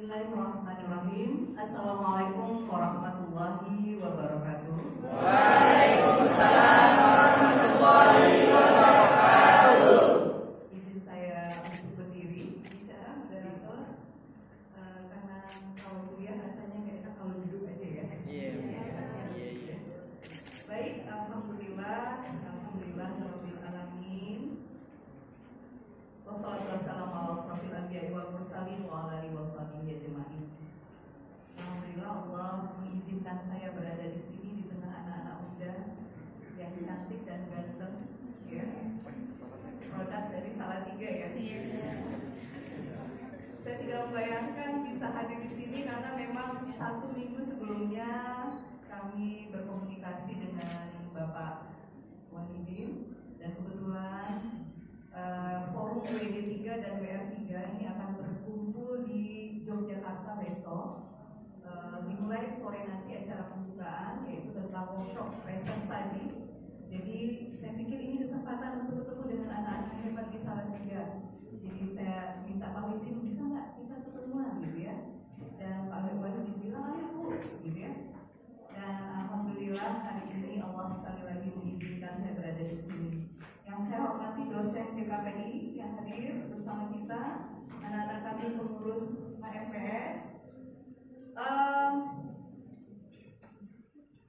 Bismillahirrahmanirrahim. Assalamualaikum warahmatullahi wabarakatuh. Waalaikumsalam warahmatullahi wabarakatuh. Izin saya untuk berdiri bicara moderator, karena kalau kuliah rasanya nggak enak kalau duduk aja ya. Iya. Baik, alhamdulillah rabbil alamin. Wassalatu wassalamu ala asrofil anbiya'i wal mursalin wa ala alihi washabihi ajma'in. Alhamdulillah Allah mengizinkan saya berada di sini di tengah anak-anak muda yang cantik dan ganteng, ya. Produk dari Salatiga ya. Saya tidak membayangkan bisa hadir di sini karena memang 1 minggu sebelumnya kami berkomunikasi dengan Bapak Wahidin dan kebetulan forum WD3 dan WR3 ini akan berkumpul di Yogyakarta besok. Dimulai sore nanti acara pembukaan yaitu tentang workshop present study. Jadi saya pikir ini kesempatan untuk bertemu dengan anak-anak hebat di Salatiga. Jadi saya minta Pak Wahidin, bisa nggak kita ketemuan gitu ya? Dan Pak Wahidin bilang ayo Bu, gitu ya. Dan alhamdulillah hari ini Allah sekali lagi mengizinkan saya berada di sini. Yang saya hormati dosen CKPI yang hadir bersama kita, anak-anak kami pengurus HMPS.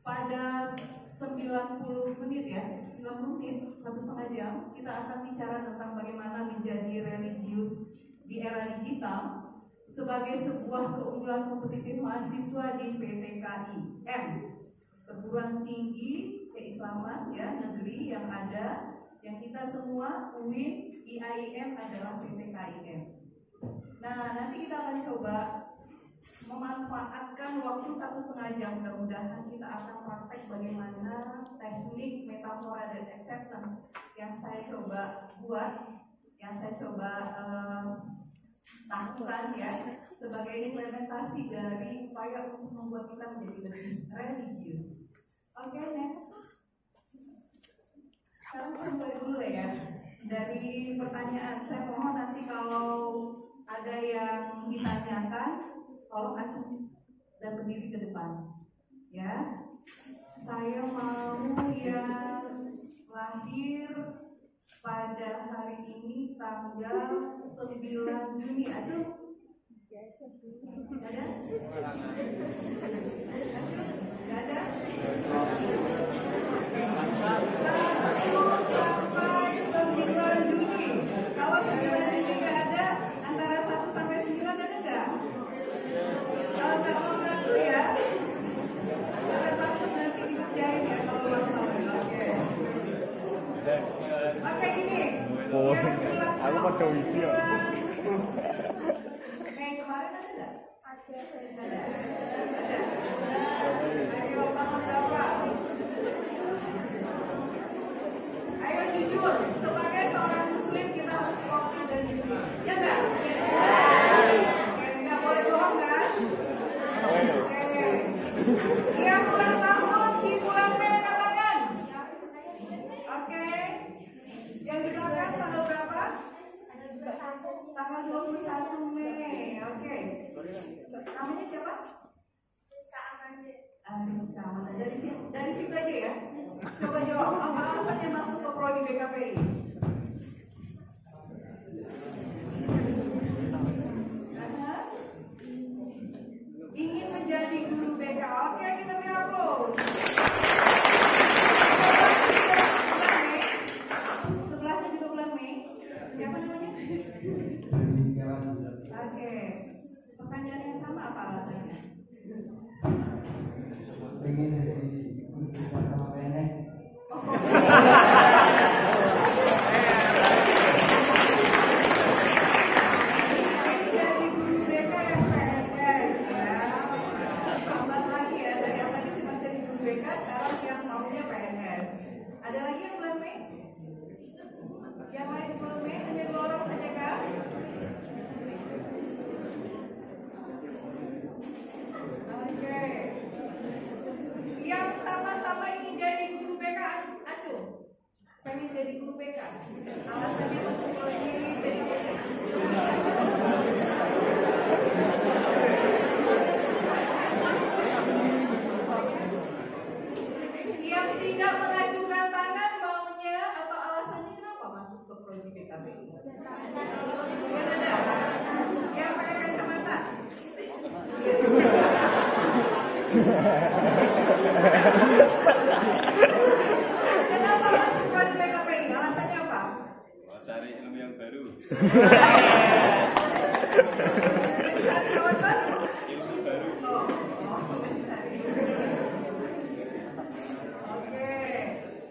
Pada 90 menit ya, 90 menit, 1,5 jam, kita akan bicara tentang bagaimana menjadi religius di era digital sebagai sebuah keunggulan kompetitif mahasiswa di PTKIN, perguruan tinggi keislaman ya negeri yang ada, yang kita semua UIN, IAIN adalah PTKIN. Nah, nanti kita akan coba memanfaatkan waktu 1,5 jam. Mudah-mudahan kita akan praktek bagaimana teknik metafora dan acceptance yang saya coba buat, yang saya coba lakukan ya sebagai implementasi dari upaya untuk membuat kita menjadi lebih religius. Oke, next. Sekarang saya mulai dulu ya dari pertanyaan. Saya mohon nanti kalau ada yang ditanyakan, tolong acung dan berdiri ke depan. Ya, saya mau yang lahir pada hari ini tanggal 9 Juni. Acung? Ada? Gak ada? Sampai 9 Juni. Kalau 9 Juni nggak ada, antara 1 sampai 9 ada nggak? Kalau nggak mau ngaku ya, jangan takut nanti dikerjain ya kalau ulang tahun. Oke gini. Aku pada video. Kemarin ada nggak? Ada. Ayo bangun Bapak. Ayo jujur, sebagai seorang muslim kita harus kokoh dan jujur. Ya nggak? Nggak boleh bohong kan? Oke. Yang ulang tahun di bulan Mei kapan? Oke. Yang di belakang tanggal berapa? Tanggal 21 Mei. Oke. Namanya siapa? Rizka Amanda. Dari situ aja ya. Coba jawab, apa alasannya masuk ke prodi BKPI? Karena ingin menjadi guru BK. Oke, kita beri aplaus. Sebelahnya juga bulan Mei. Siapa namanya? Oke. Pertanyaan yang sama, apa alasannya? Pengen jadi sama PNS. Jadi guru BK yang PNS ya. Tambah lagi ya, dari yang tadi cuma jadi guru BK, sekarang yang maunya PNS. Ada lagi yang bulan Mei? Yang lain bulan Mei hanya 2 orang saja kan? Oke. Yang sama-sama ingin jadi guru BK, acuh. Kenapa masuk prodi PKPI? Alasannya apa? Cari ilmu yang baru. Cari kawan baru. Ilmu baru. Mencari. Oke,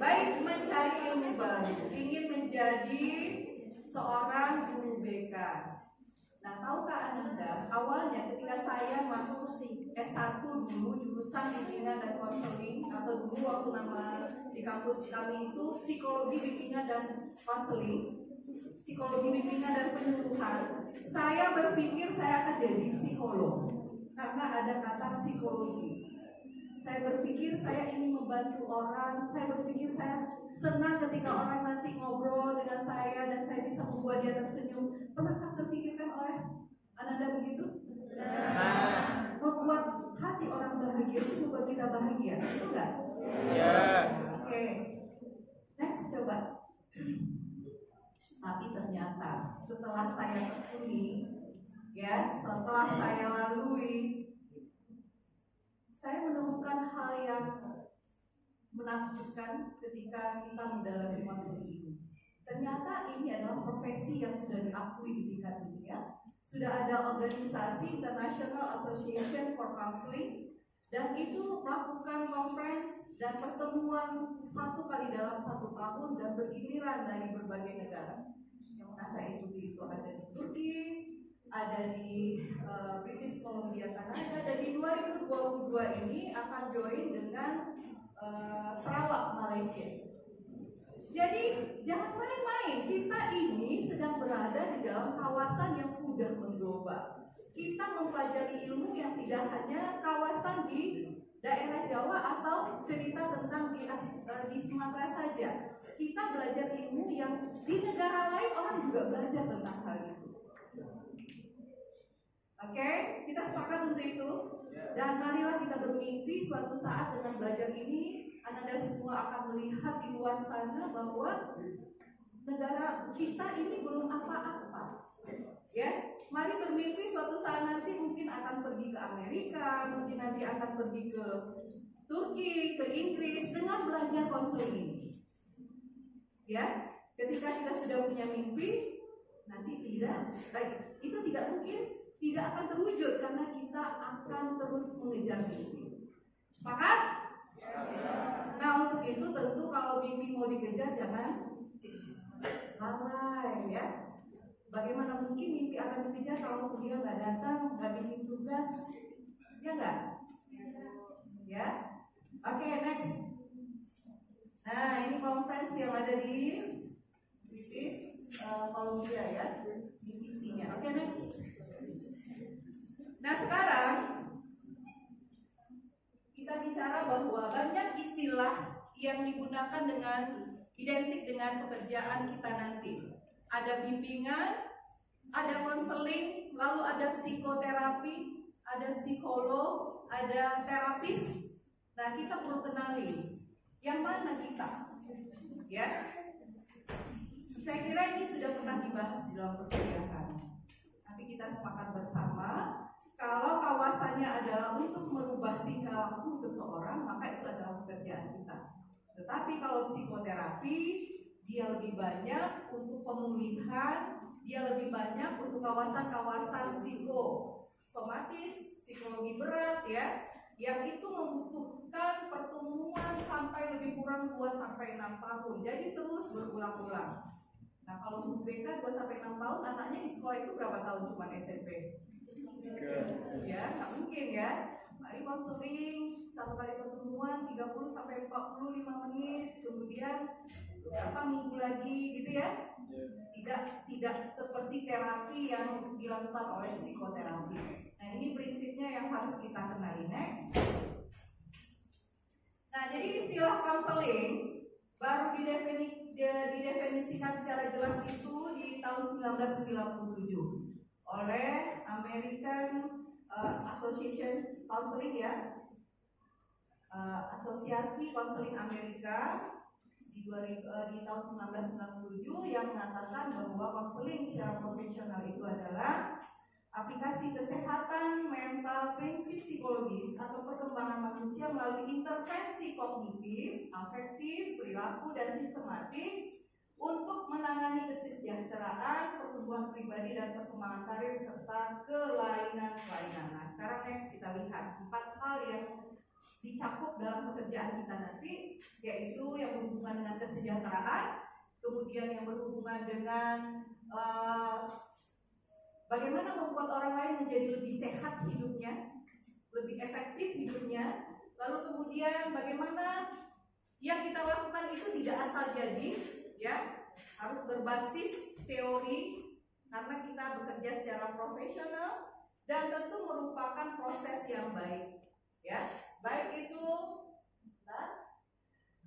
baik, mencari ilmu baru, ingin menjadi seorang guru BK. Nah, tahukah Anda, awalnya ketika saya masuk S1 dulu jurusan bimbingan dan konseling, atau dulu waktu nama di kampus kami itu psikologi bimbingan dan konseling, psikologi bimbingan dan penyuluhan, saya berpikir saya akan jadi psikolog karena ada kata psikologi. Saya berpikir saya ingin membantu orang, saya berpikir saya senang ketika orang nanti ngobrol dengan saya dan saya bisa membuat dia tersenyum. Pernahkah terpikirkan oleh Anda begitu? Membuat hati orang bahagia itu membuat kita bahagia, itu enggak? Ya. Oke, next coba. Tapi ternyata setelah saya tekuni, ya, setelah saya lalui, saya menemukan hal yang menakjubkan ketika kita mendalami konseling ini. Ternyata ini adalah profesi yang sudah diakui di tingkat dunia. Sudah ada organisasi International Association for Counseling, dan itu melakukan conference dan pertemuan 1 kali dalam 1 tahun dan bergiliran dari berbagai negara. Yang pernah saya ikuti itu ada di Turki, ada di British Columbia Kanada, dan di 2022 ini akan join dengan Sarawak Malaysia. Jadi jangan main-main, kita ini sedang berada di dalam kawasan yang sudah mengglobal. Kita mempelajari ilmu yang tidak hanya kawasan di daerah Jawa atau cerita tentang di Sumatera saja. Kita belajar ilmu yang di negara lain orang juga belajar tentang hal itu. Oke, kita sepakat untuk itu. Dan marilah kita bermimpi suatu saat dengan belajar ini, Anda semua akan melihat di luar sana bahwa negara kita ini belum apa-apa. Ya, mari bermimpi suatu saat nanti mungkin akan pergi ke Amerika, mungkin nanti akan pergi ke Turki, ke Inggris dengan belajar konseling ini. Ya, ketika kita sudah punya mimpi, nanti itu tidak mungkin. Tidak akan terwujud karena kita akan terus mengejar mimpi. Sepakat? Nah, untuk itu tentu kalau mimpi mau dikejar jangan lalai, ya. Bagaimana mungkin mimpi akan dikejar kalau kuliah nggak datang, nggak bikin tugas, ya nggak? Ya. Oke, next. Nah, ini conference yang ada di British Columbia, ya, divisinya. Oke, next. Nah, sekarang kita bicara bahwa banyak istilah yang digunakan dengan identik dengan pekerjaan kita nanti. Ada bimbingan, ada konseling, lalu ada psikoterapi, ada psikolog, ada terapis. Nah, kita perlu kenali yang mana kita, ya. Saya kira ini sudah pernah dibahas di dalam perkuliahan. Tapi kita sepakat bersama. Kalau kawasannya adalah untuk merubah tingkah laku seseorang, maka itu adalah pekerjaan kita. Tetapi kalau psikoterapi, dia lebih banyak untuk pemulihan, dia lebih banyak untuk kawasan-kawasan psikosomatis, psikologi berat, ya, yang itu membutuhkan pertemuan sampai lebih kurang 2-6 tahun. Jadi terus berulang-ulang. Nah, kalau guru BK 2-6 tahun, anaknya di sekolah itu berapa tahun cuma SMP? Ya, nggak mungkin, ya. Mari konseling 1 kali pertemuan 30-45 menit, kemudian berapa minggu lagi, gitu, ya. Tidak seperti terapi yang dilakukan oleh psikoterapi. Nah, ini prinsipnya yang harus kita kenali. Next. Nah, jadi istilah konseling baru didefinisikan secara jelas itu di tahun 1997 oleh American Association Counseling, ya, Asosiasi Konseling Amerika di tahun 1997 yang mengatakan bahwa konseling secara profesional itu adalah aplikasi kesehatan mental, prinsip psikologis atau perkembangan manusia melalui intervensi kognitif, afektif, perilaku, dan sistematik untuk menangani kesejahteraan, pertumbuhan pribadi dan perkembangan karir serta kelainan-kelainan. Nah, sekarang next kita lihat 4 hal yang dicakup dalam pekerjaan kita nanti, yaitu yang berhubungan dengan kesejahteraan, kemudian yang berhubungan dengan bagaimana membuat orang lain menjadi lebih sehat hidupnya, lebih efektif hidupnya. Lalu kemudian bagaimana yang kita lakukan itu tidak asal jadi, ya, harus berbasis teori karena kita bekerja secara profesional dan tentu merupakan proses yang baik, ya. Baik itu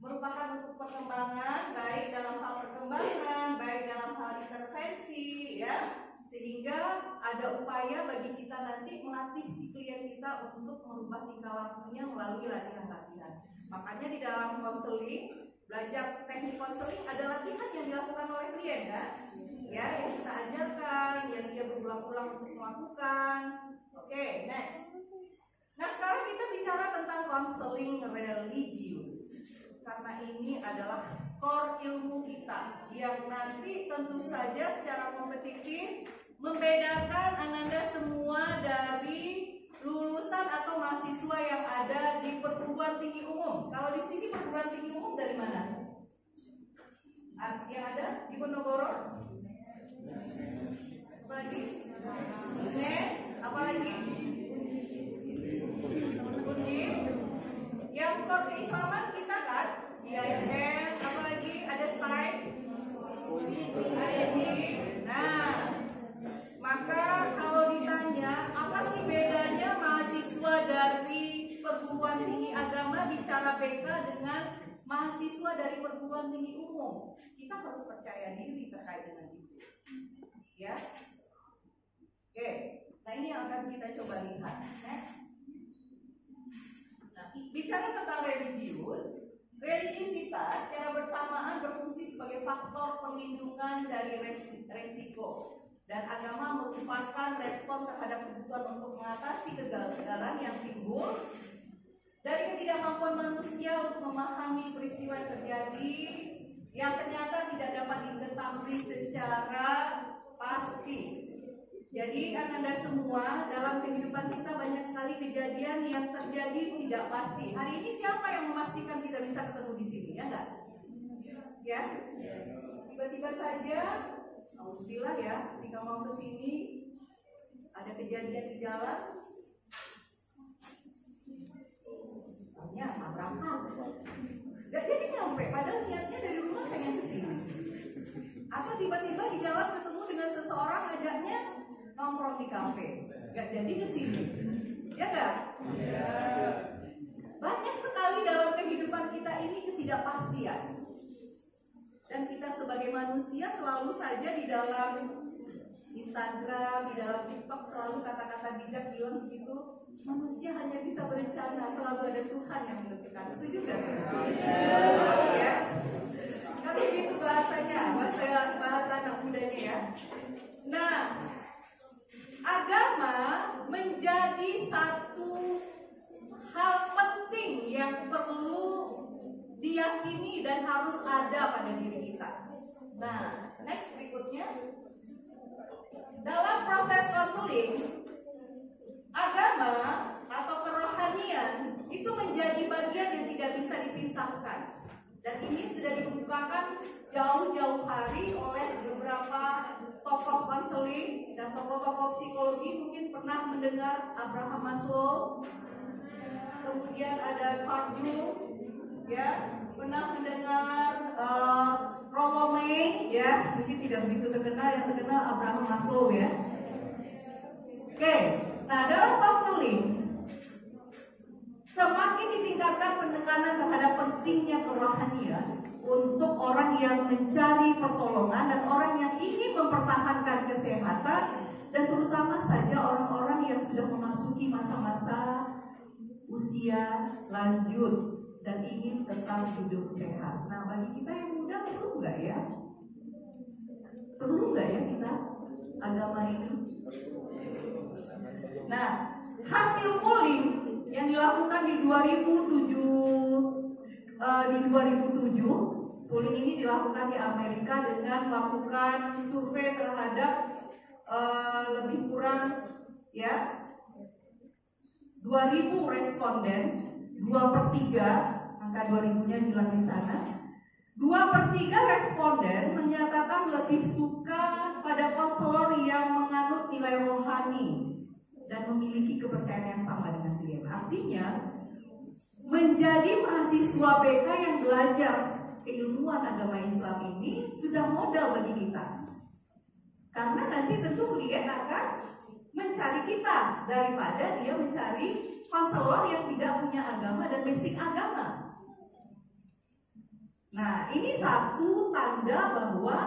merupakan untuk perkembangan, baik dalam hal perkembangan, baik dalam hal intervensi, ya. Sehingga ada upaya bagi kita nanti melatih si klien kita untuk merubah tingkah lakunya melalui latihan-latihan. Makanya di dalam konseling, belajar teknik konseling ada latihan yang dilakukan oleh klien, kan? Ya, yang kita ajarkan, yang dia berulang-ulang untuk melakukan. Oke, next. Nah, sekarang kita bicara tentang konseling religius. Karena ini adalah core ilmu kita yang nanti tentu saja secara kompetitif membedakan Ananda semua dari lulusan atau mahasiswa yang ada di perguruan tinggi umum. Kalau di sini perguruan tinggi umum dari mana? Yang ada di Ponorogo? Apalagi? UNES? Apalagi? Undip? Yang core keislaman kita kan? IAIN, apalagi? Ada STAI? Nah, maka kalau ditanya apa sih bedanya mahasiswa dari perguruan tinggi agama bicara BK dengan mahasiswa dari perguruan tinggi umum, kita harus percaya diri terkait dengan itu, ya. Oke, nah ini yang akan kita coba lihat. Next. Nah, bicara tentang religiusitas secara bersamaan berfungsi sebagai faktor perlindungan dari resiko. Dan agama merupakan respon terhadap kebutuhan untuk mengatasi kegagalan yang timbul dari ketidakmampuan manusia untuk memahami peristiwa yang terjadi yang ternyata tidak dapat diketahui secara pasti. Jadi Anda semua dalam kehidupan kita banyak sekali kejadian yang terjadi tidak pasti. Hari ini siapa yang memastikan kita bisa ketemu di sini, ya enggak? Ya? Tiba-tiba saja alhamdulillah ya, ketika mau ke sini ada kejadian di jalan, misalnya tabrakan, nggak jadi nyampe, padahal niatnya dari rumah pengen ke sini. Atau tiba-tiba di jalan ketemu dengan seseorang ajaknya nongkrong di kafe, nggak jadi ke sini, ya nggak? Ya. Banyak sekali dalam kehidupan kita ini ketidakpastian. Dan kita sebagai manusia selalu saja di dalam Instagram, di dalam TikTok selalu kata-kata bijak bilang begitu, manusia hanya bisa berencana, selalu ada Tuhan yang menentukan. Setuju gak? Ya. Kan begitu bahasanya, bahasa anak mudanya ya. Nah, agama menjadi satu hal penting yang perlu diyakini dan harus ada pada diri kita. Nah, next berikutnya, dalam proses konseling, agama atau kerohanian itu menjadi bagian yang tidak bisa dipisahkan. Dan ini sudah dikemukakan jauh-jauh hari oleh beberapa tokoh konseling dan tokoh-tokoh psikologi. Mungkin pernah mendengar Abraham Maslow, kemudian ada Carl Jung, ya, pernah mendengar Rollo May, ya, mungkin tidak begitu terkenal, yang terkenal Abraham Maslow, ya. Oke, nah dalam konseling semakin ditingkatkan penekanan terhadap pentingnya kerohanian untuk orang yang mencari pertolongan dan orang yang ingin mempertahankan kesehatan, dan terutama saja orang-orang yang sudah memasuki masa-masa usia lanjut dan ingin tetap hidup sehat. Nah, bagi kita yang muda perlu nggak ya? Perlu nggak ya kita agama ini? Nah, hasil polling yang dilakukan di 2007, polling ini dilakukan di Amerika dengan melakukan survei terhadap lebih kurang ya 2.000 responden, 2/3, angka 2000-nya hilang di sana. 2/3 responden menyatakan lebih suka pada konselor yang menganut nilai rohani dan memiliki kepercayaan yang sama dengan dia. Artinya, menjadi mahasiswa BK yang belajar keilmuan agama Islam ini sudah modal bagi kita. Karena nanti tentu klien akan mencari kita daripada dia mencari konselor yang tidak punya agama dan basic agama. Nah, ini satu tanda bahwa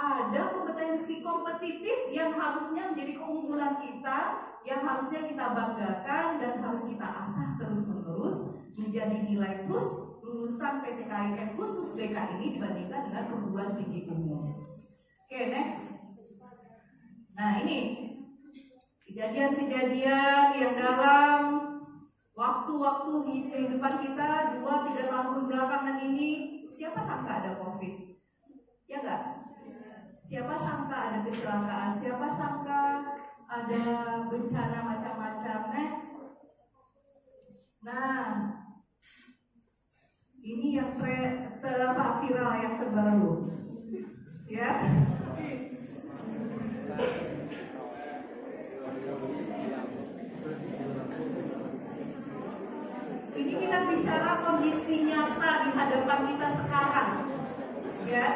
ada kompetensi kompetitif yang harusnya menjadi keunggulan kita, yang harusnya kita banggakan dan harus kita asah terus-menerus menjadi nilai plus lulusan PTKIN khusus BK ini dibandingkan dengan perguruan tinggi umum. Oke, next. Nah, ini kejadian-kejadian yang dalam waktu-waktu kehidupan kita 2-3 tahun belakangan ini, siapa sangka ada COVID? Ya enggak? Siapa sangka ada kecelakaan? Siapa sangka ada bencana macam-macam? Next. Nah, ini yang viral yang terbaru. Ya. Ini kita bicara kondisi nyata di hadapan kita sekarang, ya.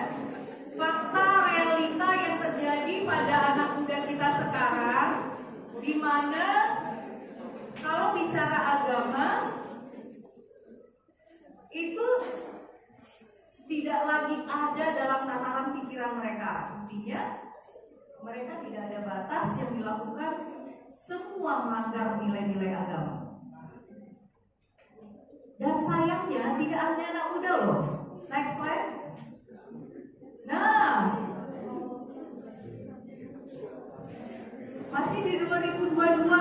Fakta realita yang terjadi pada anak muda kita sekarang, di mana kalau bicara agama itu tidak lagi ada dalam tataran pikiran mereka. Artinya mereka tidak ada batas yang dilakukan, semua melanggar nilai-nilai agama. Dan sayangnya tidak hanya anak muda loh. Next slide. Nah, masih di 2022.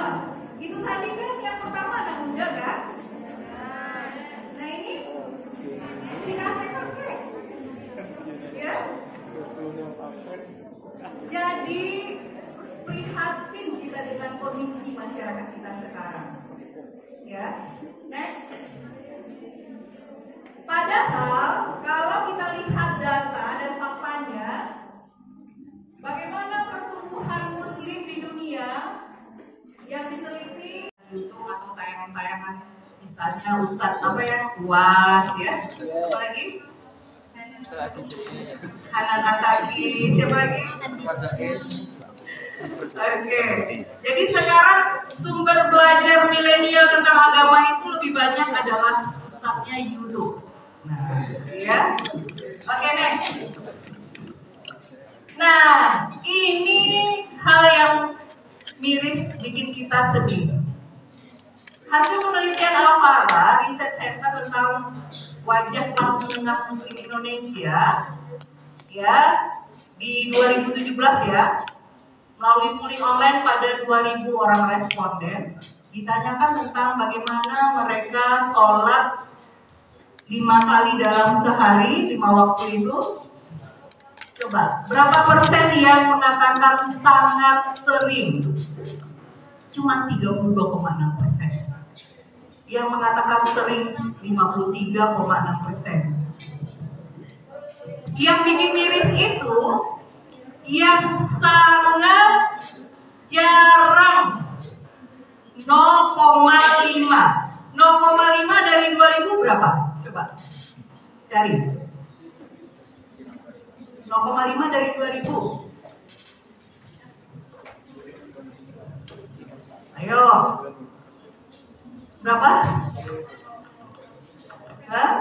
Itu tadi kan yang pertama anak muda kan? Nah ini si kakek-kakek, ya. Jadi prihatin kita dengan kondisi masyarakat kita sekarang. Ya, next. Padahal kalau kita lihat data dan faktanya, bagaimana pertumbuhan muslim di dunia yang diteliti YouTube atau tayangan-tayangan misalnya Ustadz apa yang UAS ya, apa lagi? Hanan Atagi, siapa lagi? Oke, jadi sekarang sumber belajar milenial tentang agama itu lebih banyak adalah Ustadznya YouTube. Nah, ya. Oke, next. Nah, ini hal yang miris bikin kita sedih. Hasil penelitian Al-Farah, riset center tentang wajah kelas menengah muslim Indonesia, ya, di 2017 ya, melalui polling online pada 2.000 orang responden, ditanyakan tentang bagaimana mereka sholat 5 kali dalam sehari, 5 waktu itu. Coba, berapa persen yang mengatakan sangat sering? Cuma 32,6%. Yang mengatakan sering 53,6%. Yang bikin miris itu yang sangat jarang 0,5. 0,5 dari 2000 berapa? Coba cari. 0,5 dari 2000. Ayo. Berapa? Hah?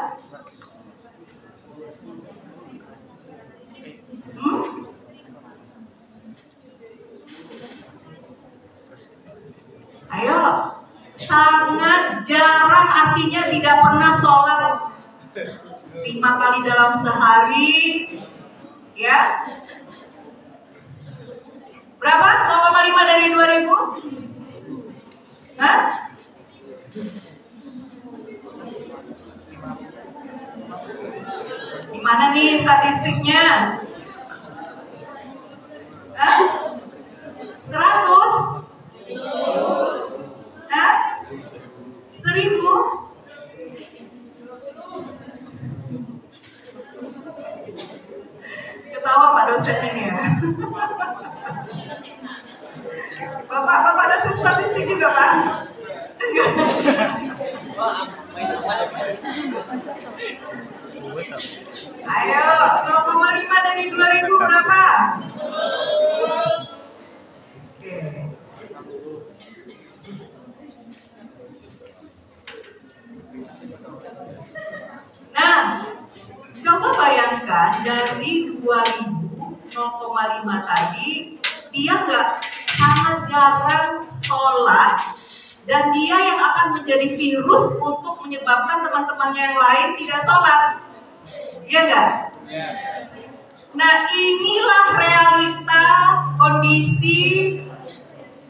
Ayo, sangat jarang artinya tidak pernah sholat 5 kali dalam sehari, ya. Berapa? 0,5 dari 2000? Hah? Gimana nih statistiknya? Hah? 100? Hah? 1000? Ketawa Pak dosen ini ya. Bapak ada statistik juga Pak? Ayo, 0,5 dari 2000 berapa? Oke. Nah, coba bayangkan dari 2000, 0,5 tadi, dia sangat jarang sholat, dan dia yang akan menjadi virus untuk menyebabkan teman-temannya yang lain tidak sholat. Iya nggak? Nah, inilah realita kondisi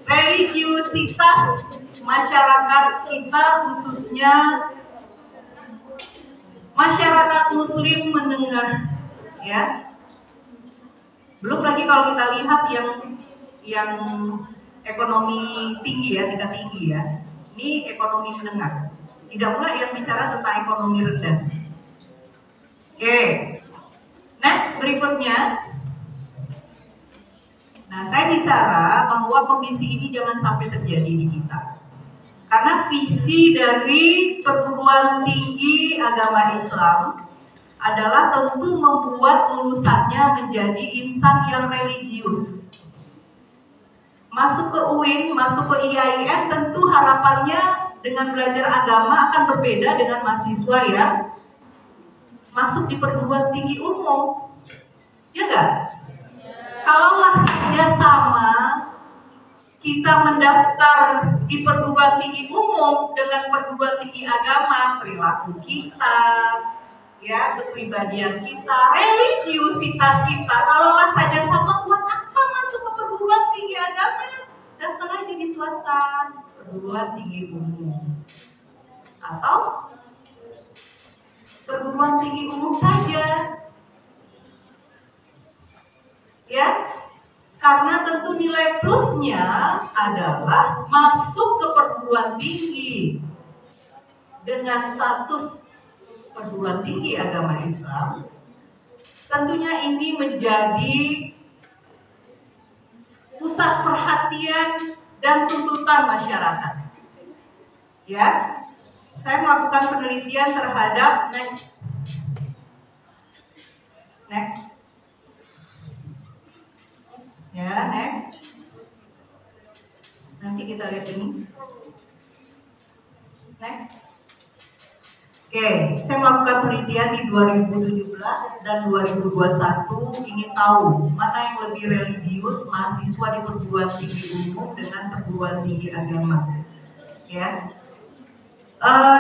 religiusitas masyarakat kita, khususnya masyarakat muslim menengah, ya. Belum lagi kalau kita lihat yang ekonomi tinggi ya, tingkat tinggi ya. Ini ekonomi menengah. Tidak pula yang bicara tentang ekonomi rendah. Oke. Next, berikutnya. Nah, saya bicara bahwa kondisi ini jangan sampai terjadi di kita. Karena visi dari perguruan tinggi agama Islam adalah tentu membuat lulusannya menjadi insan yang religius. Masuk ke UIN, masuk ke IAIN, tentu harapannya dengan belajar agama akan berbeda dengan mahasiswa yang masuk di perguruan tinggi umum. Ya enggak? Kalaulah saja sama, kita mendaftar di perguruan tinggi umum dengan perguruan tinggi agama, perilaku kita, ya, kepribadian kita, religiusitas kita, kalaulah saja sama, buat apa masuk ke perguruan tinggi agama? Daftar aja di swasta, perguruan tinggi umum, atau perguruan tinggi umum saja, ya. Karena tentu nilai plusnya adalah masuk ke perguruan tinggi dengan status perguruan tinggi agama Islam. Tentunya ini menjadi pusat perhatian dan tuntutan masyarakat. Ya, saya melakukan penelitian terhadap next. Ya, next. Nanti kita lihat ini. Next. Oke, saya melakukan penelitian di 2017 dan 2021, ingin tahu mana yang lebih religius, mahasiswa di perguruan tinggi umum dengan perguruan tinggi agama. Ya.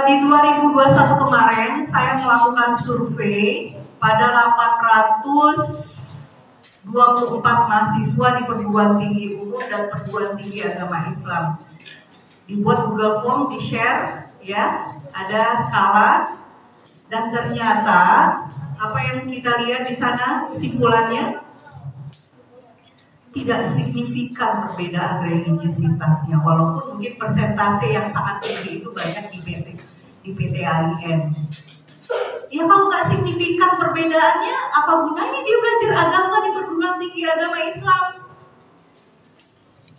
Di 2021 kemarin saya melakukan survei pada 824 mahasiswa di perguruan tinggi umum dan perguruan tinggi agama Islam. Dibuat Google Form, di-share, ya, ada skala, dan ternyata apa yang kita lihat di sana simpulannya tidak signifikan perbedaan religiusitasnya, walaupun mungkin persentase yang sangat tinggi itu banyak di PTAIN. Ya kalau nggak signifikan perbedaannya, apa gunanya dia belajar agama di perguruan tinggi agama Islam?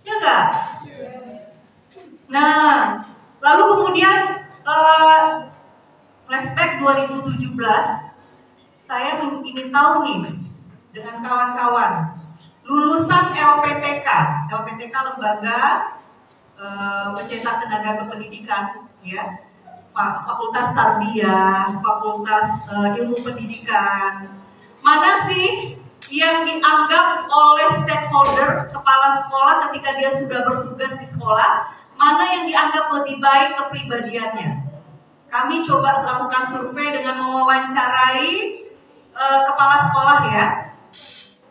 Ya nggak? Nah, lalu kemudian flashback 2017, saya ingin tahu nih dengan kawan-kawan lulusan LPTK lembaga pencetak tenaga kependidikan, ya. Fakultas Tarbiyah, Fakultas Ilmu Pendidikan. Mana sih yang dianggap oleh stakeholder, kepala sekolah ketika dia sudah bertugas di sekolah, mana yang dianggap lebih baik kepribadiannya? Kami coba melakukan survei dengan mewawancarai kepala sekolah, ya.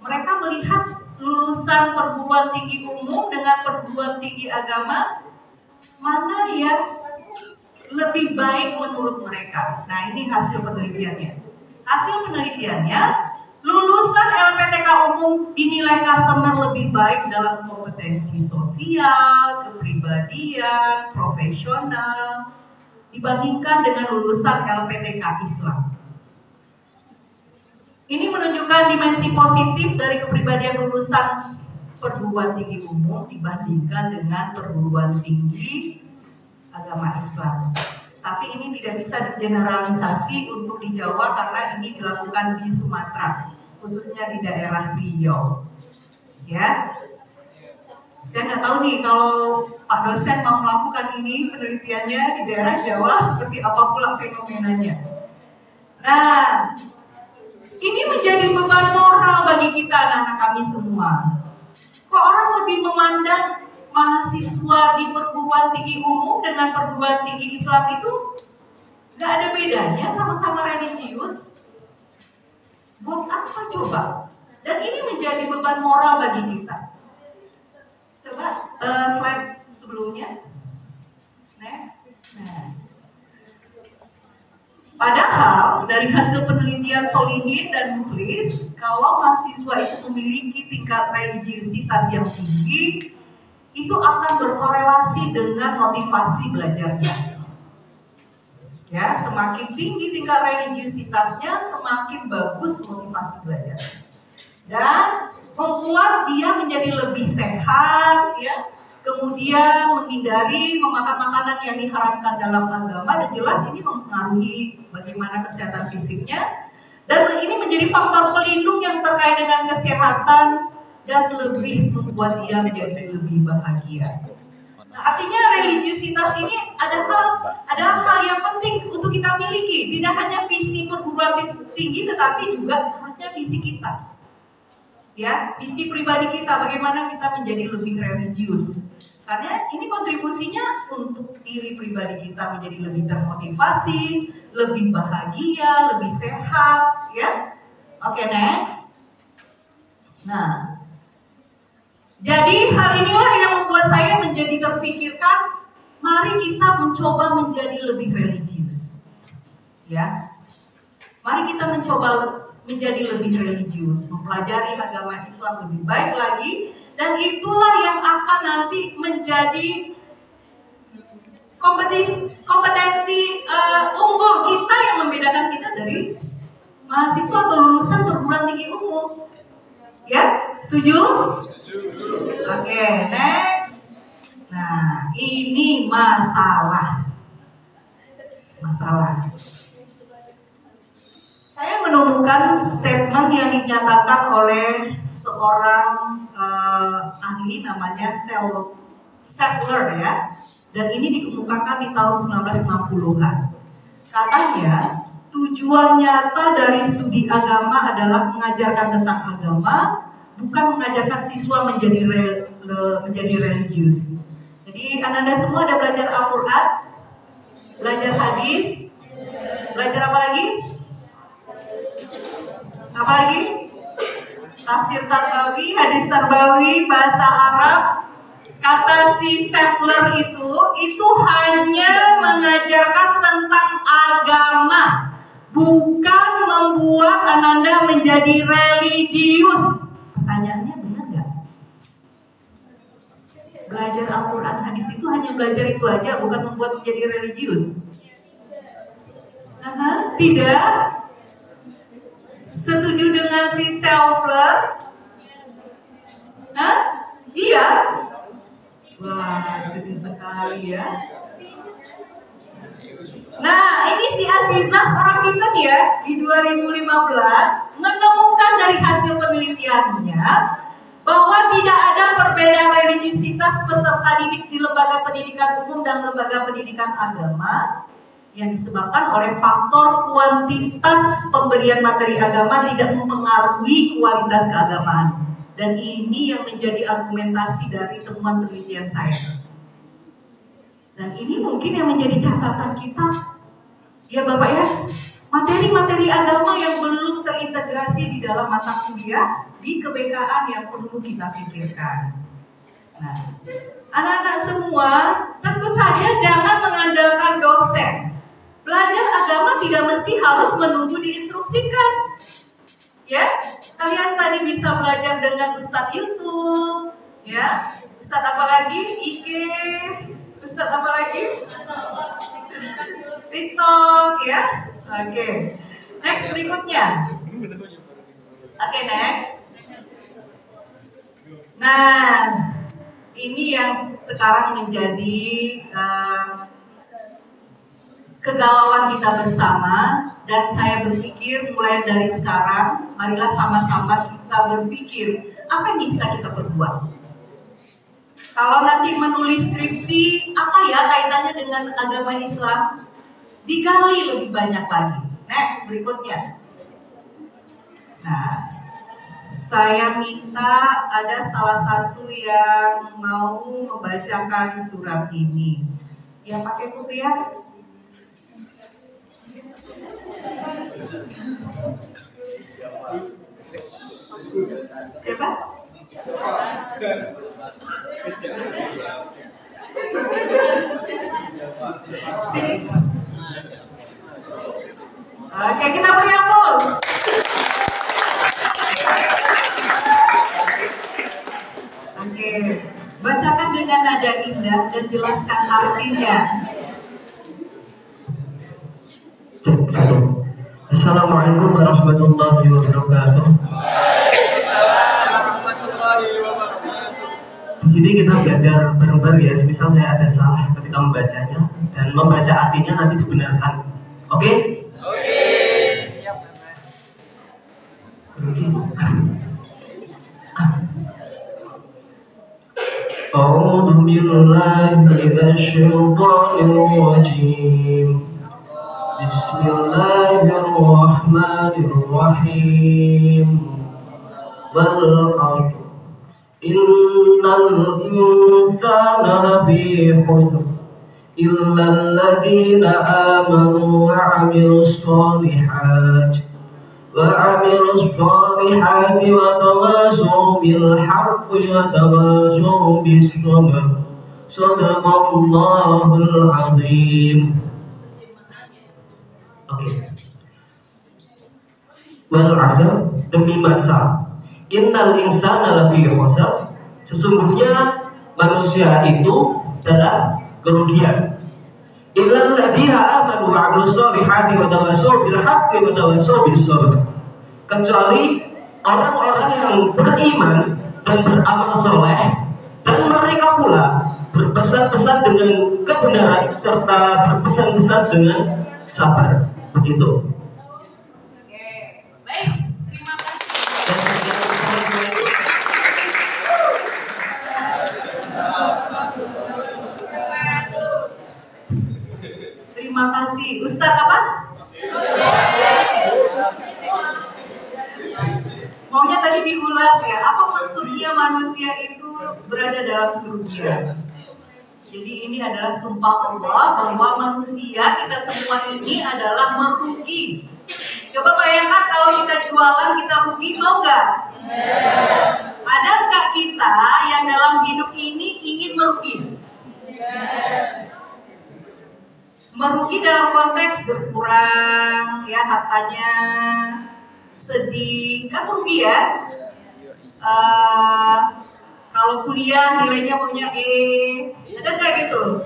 Mereka melihat lulusan perguruan tinggi umum dengan perguruan tinggi agama mana yang lebih baik menurut mereka. Nah, ini hasil penelitiannya. Hasil penelitiannya, lulusan LPTK umum dinilai customer lebih baik dalam kompetensi sosial, kepribadian, profesional dibandingkan dengan lulusan LPTK Islam. Ini menunjukkan dimensi positif dari kepribadian lulusan perguruan tinggi umum dibandingkan dengan perguruan tinggi agama Islam. Tapi ini tidak bisa digeneralisasi untuk di Jawa karena ini dilakukan di Sumatera, khususnya di daerah Riau. Ya, saya nggak tahu nih kalau Pak dosen mau melakukan ini penelitiannya di daerah Jawa seperti apa pula fenomenanya. Nah, ini menjadi beban moral bagi kita anak-anak kami semua. Kok orang lebih memandang mahasiswa di perguruan tinggi umum dengan perguruan tinggi Islam itu nggak ada bedanya, sama-sama religius? Buat apa coba? Dan ini menjadi beban moral bagi kita. Coba slide sebelumnya. Next. Nah. Padahal dari hasil penelitian Solihin dan Mukhlis, kalau mahasiswa itu memiliki tingkat religiusitas yang tinggi, itu akan berkorelasi dengan motivasi belajarnya. Ya, semakin tinggi tingkat religiusitasnya, semakin bagus motivasi belajar. Dan membuat dia menjadi lebih sehat, ya. Kemudian menghindari memakan makanan yang diharamkan dalam agama, dan jelas ini mempengaruhi bagaimana kesehatan fisiknya. Dan ini menjadi faktor pelindung yang terkait dengan kesehatan dan lebih membuat dia menjadi lebih bahagia. Nah, artinya religiusitas ini adalah hal yang penting untuk kita miliki. Tidak hanya visi perguruan tinggi, tetapi juga harusnya visi kita. Ya, visi pribadi kita, bagaimana kita menjadi lebih religius. Karena ini kontribusinya untuk diri pribadi kita menjadi lebih termotivasi, lebih bahagia, lebih sehat, ya. Oke, next. Nah, jadi hal inilah yang membuat saya menjadi terpikirkan, mari kita mencoba menjadi lebih religius. Ya. Mari kita mencoba menjadi lebih religius, mempelajari agama Islam lebih baik lagi, dan itulah yang akan nanti menjadi kompetensi unggul kita yang membedakan kita dari mahasiswa atau lulusan perguruan tinggi umum. Ya, setuju? Oke, next. Nah, ini masalah. Saya menemukan statement yang dinyatakan oleh seorang ahli namanya Sattler, ya. Dan ini dikemukakan di tahun 1960-an. Katanya, tujuan nyata dari studi agama adalah mengajarkan tentang agama, bukan mengajarkan siswa menjadi religius. Jadi anda semua ada belajar Al-Quran, belajar hadis, belajar apa lagi? Apa lagi? Tafsir Sarbawi, hadis Sarbawi, bahasa Arab. Kata si Sattler itu hanya mengajarkan tentang agama, bukan membuat Ananda menjadi religius. Pertanyaannya benar nggak? Belajar Al-Quran, hadis itu hanya belajar itu aja, bukan membuat menjadi religius. Tidak. Setuju dengan si Sattler? Iya. Wah, sedih sekali ya. Nah, ini si Azizah orang Bintan ya, di 2015 menemukan dari hasil penelitiannya bahwa tidak ada perbedaan religiusitas peserta didik di lembaga pendidikan umum dan lembaga pendidikan agama yang disebabkan oleh faktor kuantitas pemberian materi agama tidak mempengaruhi kualitas keagamaan. Dan ini yang menjadi argumentasi dari temuan penelitian saya. Dan ini mungkin yang menjadi catatan kita, ya Bapak ya, materi-materi agama yang belum terintegrasi di dalam mata kuliah di kebekaan yang perlu kita pikirkan. Nah, anak-anak semua tentu saja jangan mengandalkan dosen. Belajar agama tidak mesti harus menunggu diinstruksikan. Ya, kalian tadi bisa belajar dengan Ustadz YouTube, ya. Ustadz apa lagi? IG. Ustadz apa lagi? TikTok, ya. Oke. Next berikutnya. Oke, next. Nah, ini yang sekarang menjadi kegalauan kita bersama, dan saya berpikir mulai dari sekarang, marilah sama-sama kita berpikir apa yang bisa kita perbuat. Kalau nanti menulis skripsi, apa ya kaitannya dengan agama Islam? Digali lebih banyak lagi. Next, berikutnya. Nah, saya minta ada salah satu yang mau membacakan surat ini. Yang pakai putih ya? Siapa? Oke, kita beri aplaus. Oke, bacakan dengan nada indah dan jelaskan artinya. Assalamualaikum warahmatullahi wabarakatuh. Di sini kita belajar bareng-bareng ya, misal saya ada salah ketika membacanya dan membaca artinya nanti dibenarkan. Oke? Oke. Siap. A'udzu billahi minasyaitonir rajim. Bismillahirrahmanirrahim. Wal 'ashr. Innal insana lafi khusr illa alladziina aamanu wa 'amilus shalihati wa tawassaw bil haqqi wa tawassaw bis sabr. Shadaqallahul 'azim. Wal 'ashr, demi masa. Innal insana lafi khusr, sesungguhnya manusia itu dalam kerugian. Illal ladzina amanu wa 'amilus shalihati wa tawassaw bil haqqi wa tawassaw bis sabr. Kecuali orang-orang yang beriman dan beramal soleh, dan mereka pula berpesan-pesan dengan kebenaran serta berpesan-pesan dengan sabar. Begitu. Terima kasih. Ustadz apa? Maunya tadi diulas ya. Apa maksudnya manusia itu berada dalam kerugian? Jadi ini adalah sumpah Allah bahwa manusia kita semua ini adalah merugi. Coba bayangkan kalau kita jualan kita rugi, mau nggak? Ada nggak kita yang dalam hidup ini ingin merugi? Merugi dalam konteks berkurang ya hartanya, sedih, kan rugi ya. Kalau kuliah nilainya punya E, ada nggak gitu?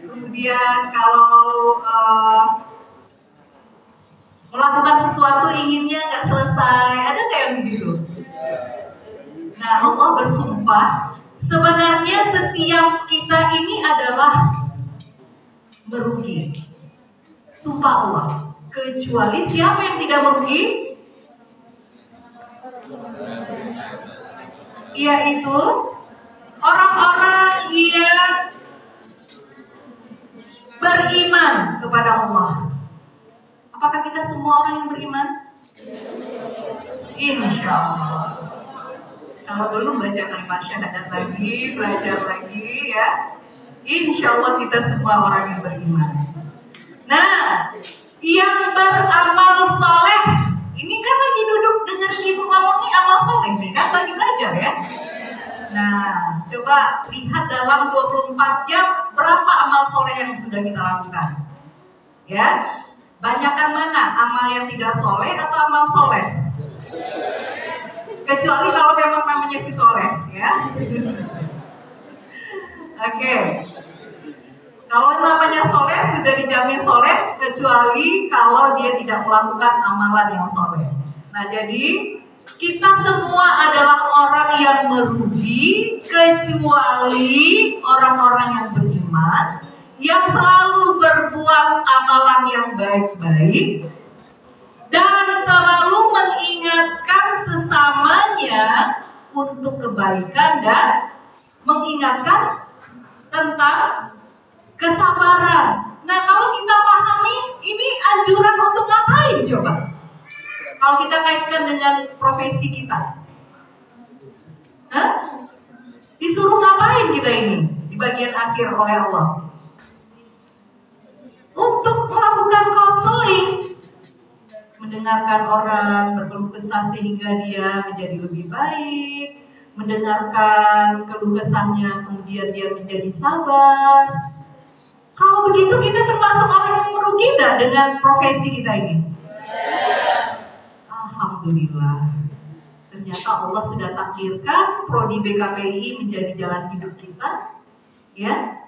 Kemudian kalau melakukan sesuatu inginnya nggak selesai, ada nggak yang begitu? Nah, Allah bersumpah sebenarnya setiap kita ini adalah merugi. Sumpah Allah. Kecuali siapa yang tidak merugi? Yaitu orang-orang yang beriman kepada Allah. Apakah kita semua orang yang beriman? Insya Allah. Kalau belum baca kalimat syahadat lagi, belajar lagi ya. Insya Allah kita semua orang yang beriman. Nah, yang beramal soleh, ini kan lagi duduk dengar ibu ngomong nih amal soleh nih kan lagi belajar ya. Nah, coba lihat dalam 24 jam berapa amal soleh yang sudah kita lakukan. Ya, banyakkan mana? Amal yang tidak soleh atau amal soleh? Kecuali kalau memang namanya si soleh, ya. Oke. Kalau namanya soleh sudah dijamin soleh, kecuali kalau dia tidak melakukan amalan yang soleh. Nah, jadi kita semua adalah orang yang merugi, kecuali orang-orang yang beriman, yang selalu berbuat amalan yang baik-baik, dan selalu mengingatkan sesamanya untuk kebaikan dan mengingatkan tentang kesabaran. Nah, kalau kita pahami ini anjuran untuk ngapain coba? Kalau kita kaitkan dengan profesi kita, disuruh ngapain kita ini di bagian akhir oleh Allah? Untuk melakukan konseling, mendengarkan orang berkeluh kesah sehingga dia menjadi lebih baik, mendengarkan keluh kesahnya kemudian dia menjadi sabar. Kalau begitu kita termasuk orang yang merugi tidak dengan profesi kita ini? Alhamdulillah. Ternyata Allah sudah takdirkan prodi BKPI menjadi jalan hidup kita. Ya.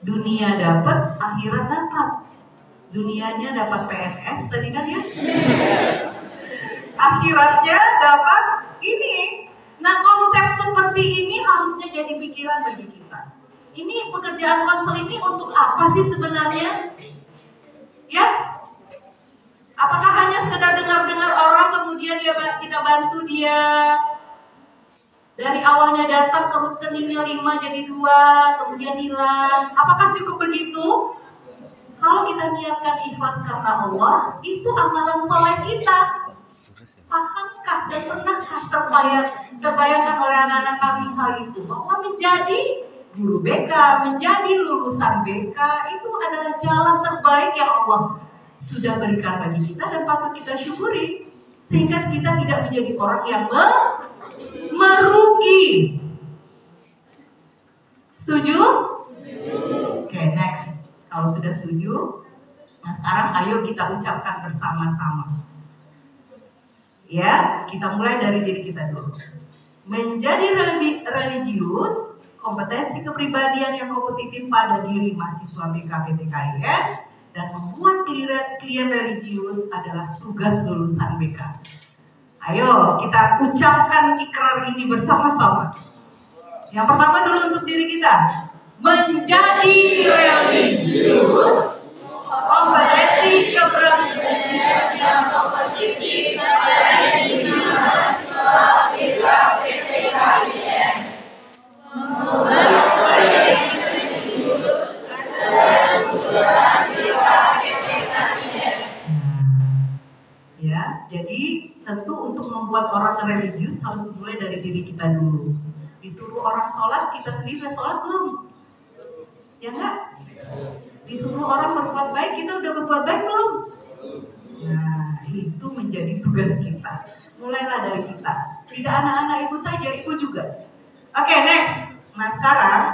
Dunia dapat, akhirat dapat. Dunianya dapat PNS tadi kan ya? Akhiratnya dapat ini. Nah, konsep seperti ini harusnya jadi pikiran bagi kita. Ini pekerjaan konseling ini untuk apa sih sebenarnya? Ya? Apakah hanya sekedar dengar-dengar orang kemudian kita bantu dia dari awalnya datang ke rekeningnya 5 jadi 2 kemudian hilang? Apakah cukup begitu? Kalau kita niatkan ikhlas karena Allah, itu amalan soleh kita. Pahamkah dan pernahkah terbayangkan oleh anak-anak kami hal itu? Bahwa menjadi guru BK, menjadi lulusan BK itu adalah jalan terbaik yang Allah sudah berikan bagi kita dan patut kita syukuri, sehingga kita tidak menjadi orang yang merugi. Setuju? Oke, next. Kalau sudah setuju, nah sekarang ayo kita ucapkan bersama-sama. Ya, kita mulai dari diri kita dulu. Menjadi religius, kompetensi kepribadian yang kompetitif pada diri mahasiswa BK-PTKIN dan membuat klien religius adalah tugas lulusan BK. Ayo kita ucapkan ikrar ini bersama-sama. Yang pertama dulu untuk diri kita. Menjadi religius, kompetensi kepribadian yang kompetitif pada diri mahasiswa BK-PTKIN. Membuat klien religius adalah tugas BK-PTKIN. Ya, jadi tentu untuk membuat orang religius harus mulai dari diri kita dulu. Disuruh orang sholat, kita sendiri sholat belum? Ya enggak? Disuruh orang berbuat baik, kita udah berbuat baik belum? Nah, itu menjadi tugas kita. Mulailah dari kita. Tidak anak-anak ibu saja, ibu juga. Oke, next. Nah, sekarang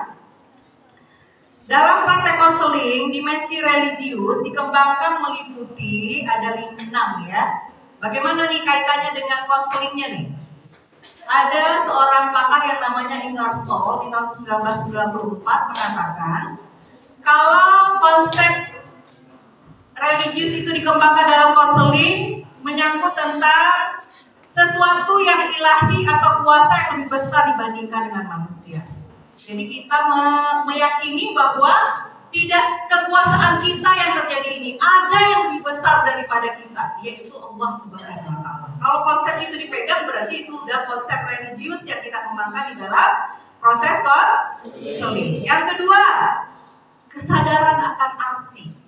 dalam praktek konseling, dimensi religius dikembangkan meliputi ada 6 ya. Bagaimana nih kaitannya dengan konselingnya nih? Ada seorang pakar yang namanya Ingersoll di tahun 1994 mengatakan kalau konsep religius itu dikembangkan dalam konseling menyangkut tentang sesuatu yang ilahi atau kuasa yang lebih besar dibandingkan dengan manusia. Jadi kita meyakini bahwa tidak kekuasaan kita yang terjadi ini, ada yang lebih besar daripada kita, yaitu Allah Subhanahu wa Ta'ala. Kalau konsep itu dipegang berarti itu udah konsep religius yang kita kembangkan di dalam proses konseling. Yang kedua, kesadaran akan arti.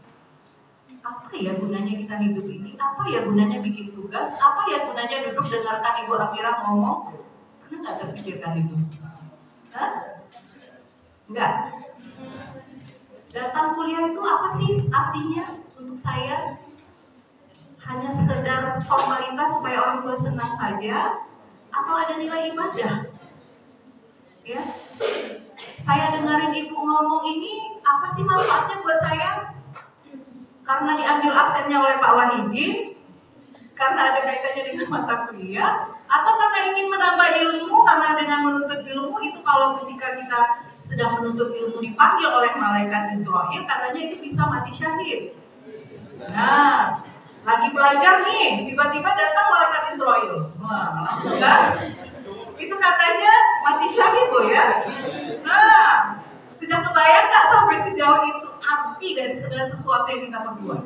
Apa ya gunanya kita hidup ini? Apa ya gunanya bikin tugas? Apa ya gunanya duduk dengarkan Ibu Amira ngomong? Pernah nggak terpikirkan itu? Hah? Enggak. Datang kuliah itu apa sih artinya untuk saya? Hanya sekedar formalitas supaya orang tua senang saja? Atau ada nilai ibadah? ibu ngomong ini apa sih manfaatnya buat saya? Karena diambil absennya oleh Pak Wahidin, karena ada kaitannya dengan mata kuliah, atau karena ingin menambah ilmu, karena dengan menuntut ilmu itu kalau ketika kita sedang menuntut ilmu dipanggil oleh malaikat Israil, katanya itu bisa mati syahid. Nah, lagi belajar nih, tiba-tiba datang malaikat Israil. Wah, langsung kan? Itu katanya mati syahid loh ya. Nah, sudah kebayang nggak sampai sejauh itu arti dari segala sesuatu yang kita perbuat?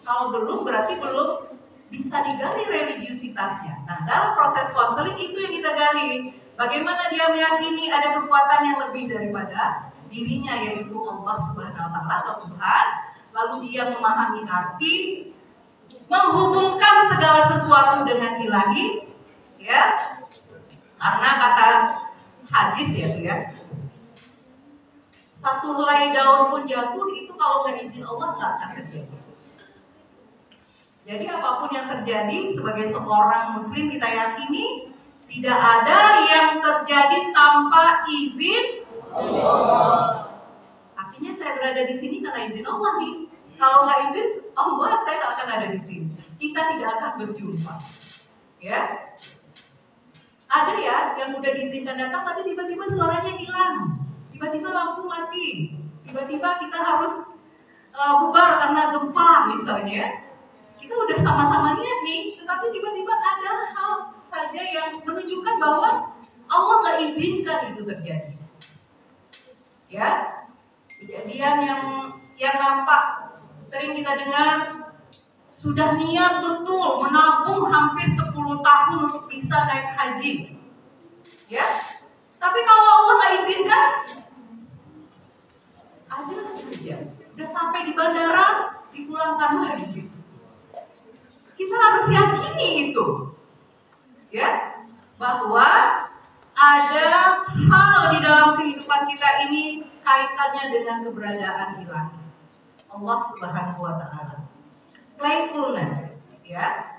Kalau belum, berarti belum bisa digali religiusitasnya. Nah, dalam proses konseling itu yang kita gali. Bagaimana dia meyakini ada kekuatan yang lebih daripada dirinya, yaitu Allah Subhanahu wa Ta'ala atau Tuhan. Lalu dia memahami arti, menghubungkan segala sesuatu dengan ilahi, ya. Karena kata hadis ya, satu helai daun pun jatuh itu kalau nggak izin Allah nggak akan terjadi. Jadi apapun yang terjadi sebagai seorang muslim kita yakini tidak ada yang terjadi tanpa izin Allah. Artinya saya berada di sini karena izin Allah nih. Kalau nggak izin Allah, saya nggak akan ada di sini. Kita tidak akan berjumpa. Ya, ada ya yang udah diizinkan datang tapi tiba-tiba suaranya hilang. Tiba-tiba lampu mati, tiba-tiba kita harus bubar karena gempa misalnya. Kita udah sama-sama niat nih, tetapi tiba-tiba ada hal saja yang menunjukkan bahwa Allah nggak izinkan itu terjadi. Ya, kejadian yang nampak sering kita dengar, sudah niat betul menabung hampir 10 tahun untuk bisa naik haji. Ya, tapi kalau Allah nggak izinkan, ada saja. Udah sampai di bandara, dipulangkan lagi. Kita harus yakini itu, ya, bahwa ada hal di dalam kehidupan kita ini kaitannya dengan keberadaan ilahi Allah Subhanahu wa Ta'ala. Playfulness, ya.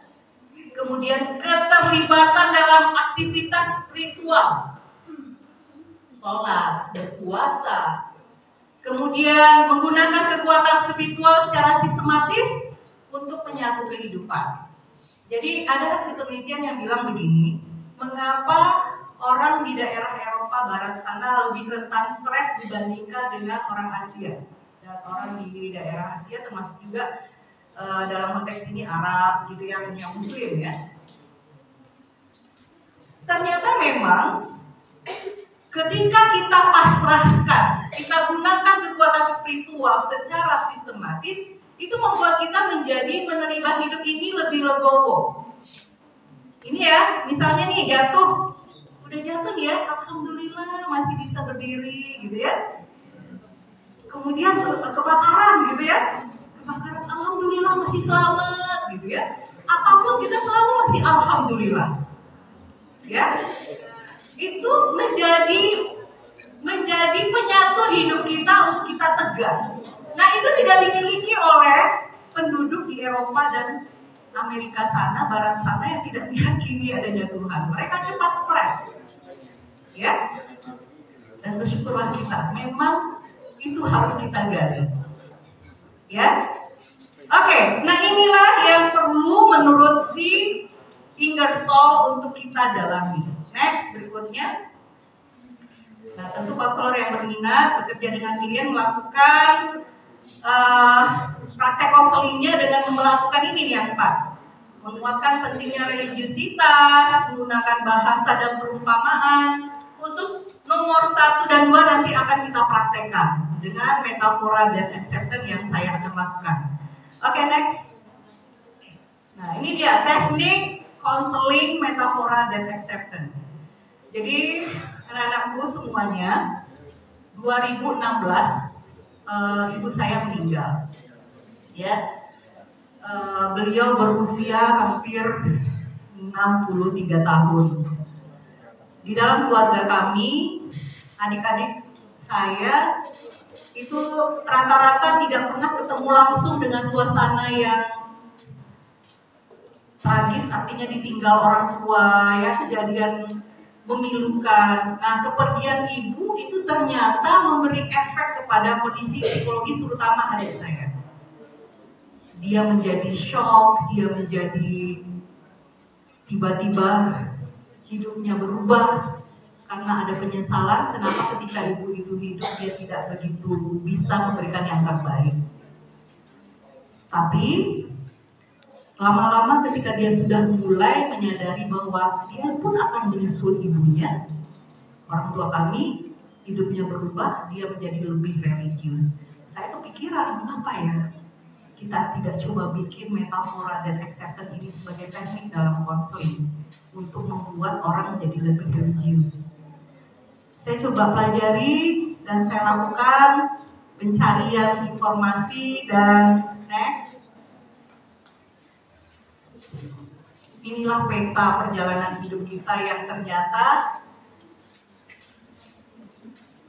Kemudian keterlibatan dalam aktivitas spiritual, sholat, berpuasa. Kemudian menggunakan kekuatan spiritual secara sistematis untuk menyatu kehidupan. Jadi ada hasil penelitian yang bilang begini, mengapa orang di daerah Eropa Barat sana lebih rentan stres dibandingkan dengan orang Asia. Dan orang di daerah Asia termasuk juga dalam konteks ini Arab gitu yang Muslim ya. Ternyata memang ketika kita pasrahkan, kita gunakan kekuatan spiritual secara sistematis, itu membuat kita menjadi menerima hidup ini lebih legowo. Ini ya, misalnya nih jatuh, udah jatuh nih ya, alhamdulillah masih bisa berdiri gitu ya. Kemudian kebakaran gitu ya, kebakaran alhamdulillah masih selamat gitu ya. Apapun kita selalu masih alhamdulillah. Ya, itu menjadi penyatu hidup kita untuk kita tegak. Nah itu tidak dimiliki oleh penduduk di Eropa dan Amerika sana, Barat sana yang tidak meyakini adanya Tuhan. Mereka cepat stres, ya. Dan bersyukurlah kita, memang itu harus kita gali, ya. Oke, nah inilah yang perlu menurut si Ingersoll untuk kita dalami. Next, berikutnya. Nah, tentu konselor yang berminat bekerja dengan klien melakukan praktek konselingnya dengan melakukan ini nih yang empat. Menguatkan pentingnya religiusitas, menggunakan bahasa dan perumpamaan. Khusus nomor 1 dan 2 nanti akan kita praktekkan dengan metafora dan acceptance yang saya akan lakukan. Oke, next. Nah, ini dia teknik konseling, metafora, dan acceptance. Jadi anak-anakku semuanya, 2016 ibu saya meninggal. Ya, beliau berusia hampir 63 tahun. Di dalam keluarga kami, adik-adik saya itu rata-rata tidak pernah ketemu langsung dengan suasana yang tragis, artinya ditinggal orang tua, ya, kejadian memilukan. Nah, kepergian ibu itu ternyata memberi efek kepada kondisi psikologis terutama adik saya. Dia menjadi shock, dia menjadi tiba-tiba hidupnya berubah karena ada penyesalan kenapa ketika ibu itu hidup dia tidak begitu bisa memberikan yang terbaik. Tapi lama-lama ketika dia sudah mulai menyadari bahwa dia pun akan menyusul ibunya, orang tua kami hidupnya berubah, dia menjadi lebih religius. Saya kepikiran, kenapa ya kita tidak coba bikin metafora dan acceptance ini sebagai teknik dalam konseling untuk membuat orang menjadi lebih religius. Saya coba pelajari dan saya lakukan pencarian informasi dan next. Inilah peta perjalanan hidup kita yang ternyata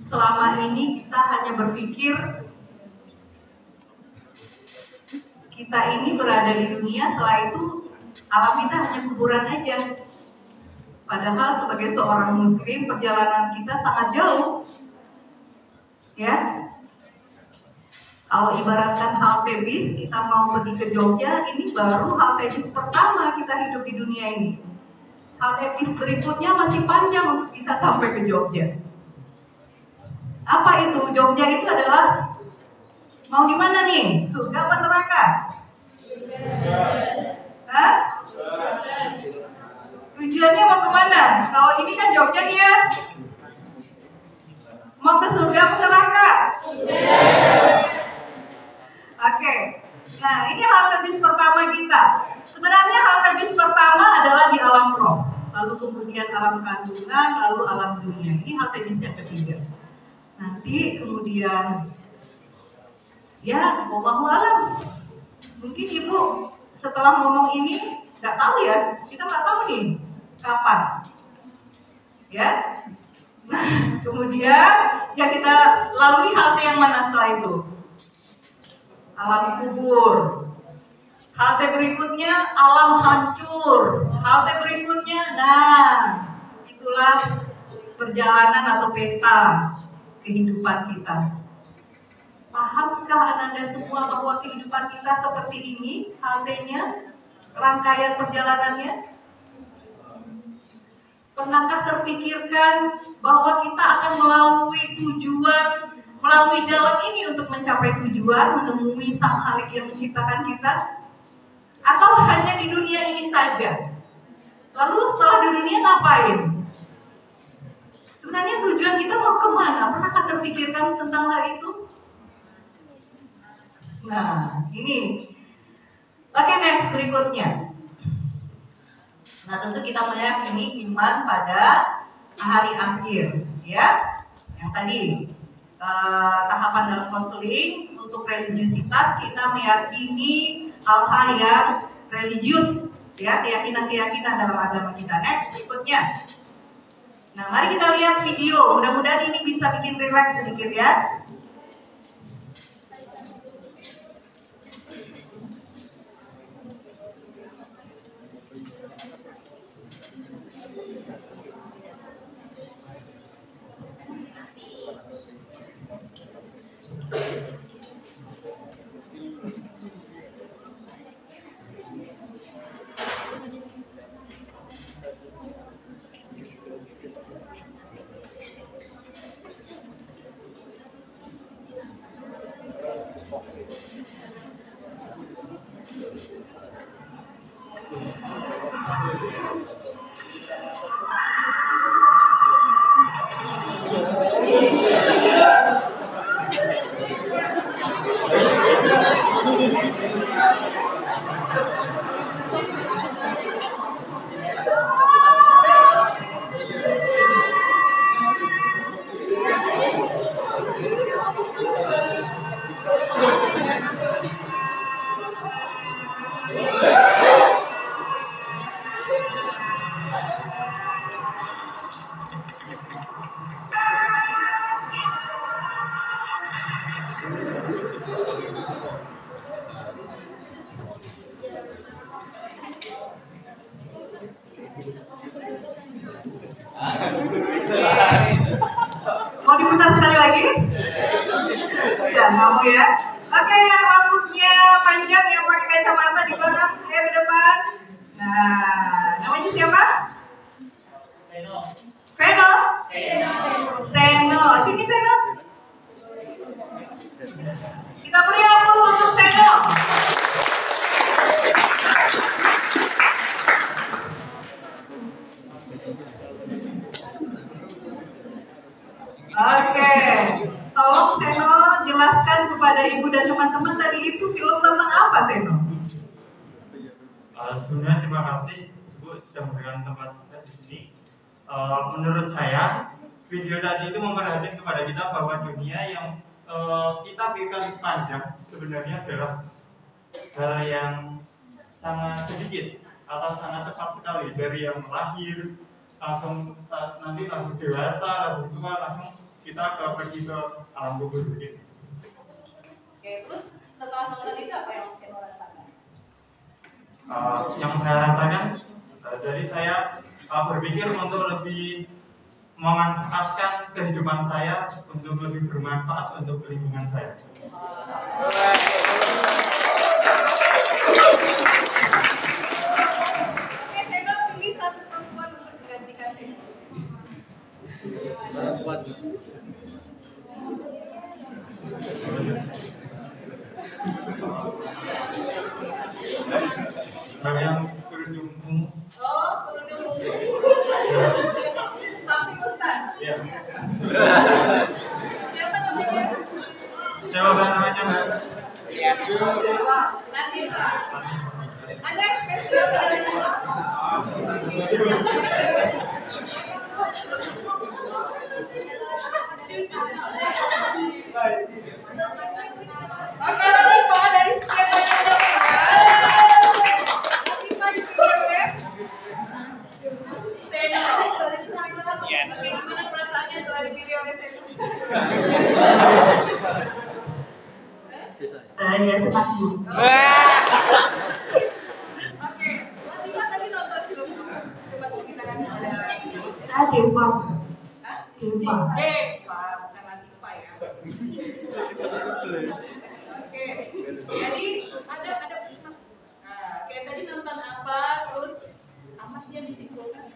selama ini kita hanya berpikir kita ini berada di dunia, setelah itu alam kita hanya kuburan aja. Padahal sebagai seorang muslim perjalanan kita sangat jauh. Ya. Kalau ibaratkan halte bis, kita mau pergi ke Jogja, ini baru halte bis pertama kita hidup di dunia ini. Halte bis berikutnya masih panjang untuk bisa sampai ke Jogja. Apa itu? Jogja itu adalah mau di mana nih? Surga apa neraka? Hah? Tujuannya mau kemana? Kalau ini kan Jogja dia mau ke surga apa neraka? Oke, nah ini halte bis pertama kita. Sebenarnya halte bis pertama adalah di alam roh, lalu kemudian alam kandungan, lalu alam dunia. Ini halte bis yang ketiga. Nanti kemudian, ya, wallahu alam. Mungkin ibu setelah ngomong ini nggak tahu ya, kita nggak tahu nih kapan. Ya, nah kemudian ya kita lalui halte yang mana setelah itu? Alam kubur. Halte berikutnya alam hancur. Halte berikutnya, nah itulah perjalanan atau peta kehidupan kita. Pahamkah Ananda semua bahwa kehidupan kita seperti ini haltenya, rangkaian perjalanannya? Pernahkah terpikirkan bahwa kita akan melalui tujuan, melalui jalan ini untuk mencapai tujuan, menemui Sang Khalik yang menciptakan kita? Atau hanya di dunia ini saja? Lalu setelah di dunia ngapain? Sebenarnya tujuan kita mau kemana? Pernahkah terpikirkan tentang hal itu? Nah, ini. Oke, next berikutnya. Nah, tentu kita meyakini iman pada hari akhir, ya. Yang tadi tahapan dalam konseling untuk religiusitas kita meyakini hal-hal yang religius, ya, keyakinan-keyakinan dalam agama kita. Next berikutnya. Nah, mari kita lihat video. Mudah-mudahan ini bisa bikin relax sedikit ya. Mau diputar sekali lagi? Ya, mau ya. Oke, yang rambutnya panjang, yang pakai kacamata di belakang, saya di depan. Nah, namanya siapa? Seno. Seno? Seno. Sini Seno. Kita beri aplaus untuk Seno. Oke, tolong Seno jelaskan kepada ibu dan teman-teman tadi itu film tentang apa Seno? Sebenarnya terima kasih Bu sudah memberikan tempat kita di sini. Menurut saya video tadi itu memperhatikan kepada kita bahwa dunia yang kita pikirkan panjang sebenarnya adalah hal yang sangat sedikit atau sangat cepat sekali, dari yang lahir langsung nanti langsung dewasa, langsung tua, langsung kita pergi ke alam kubur begitu. Oke, terus setelah nonton itu apa yang Seno rasakan? Yang saya rasakan, jadi saya berpikir untuk lebih memanfaatkan kehidupan saya untuk lebih bermanfaat untuk lingkungan saya. Oke, Seno pilih satu perempuan untuk digantikan Seno. Yang kerudung ungu. Oh, kerudung ungu. Samping Ustaz. Ya. Siapa namanya? Siapa namanya? Lanita. Ada yang spesial dari nama? Oke, Latifah dari sekian banyak Latifah dipilih oleh Seno. Bagaimana perasaannya setelah dipilih oleh Seno? Ya senang Bu. Oke, Latifah tadi nonton film apa? Coba ceritakan kepada Dewa. Hah? Dewa. Deva, bukan Latifah ya. Oke, jadi ada nah, kayak tadi nonton apa, terus apa sih yang disimpulkan?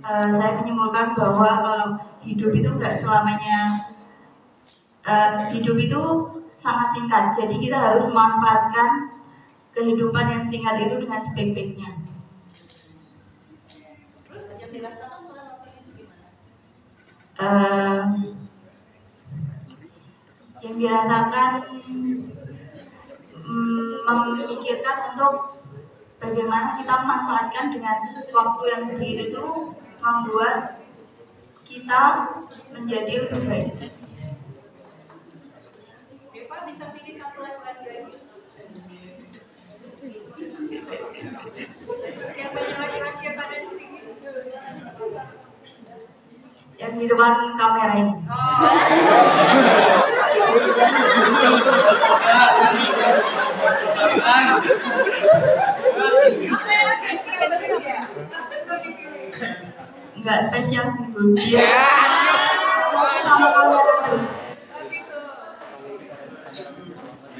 Saya menyimpulkan bahwa kalau hidup itu nggak selamanya hidup itu sangat singkat. Jadi kita harus memanfaatkan kehidupan yang singkat itu dengan sebaik-baiknya. Terus yang dirasakan setelah nonton itu gimana? Yang dirasakan memikirkan untuk bagaimana kita memanfaatkan dengan waktu yang sedikit itu membuat kita menjadi lebih baik. Deva bisa pilih satu laki-laki lagi. Sekian banyak laki-laki yang ada di sini. Yang di depan kamera ini. Enggak spesial sih Bu. Iya. Sama kamera Bu.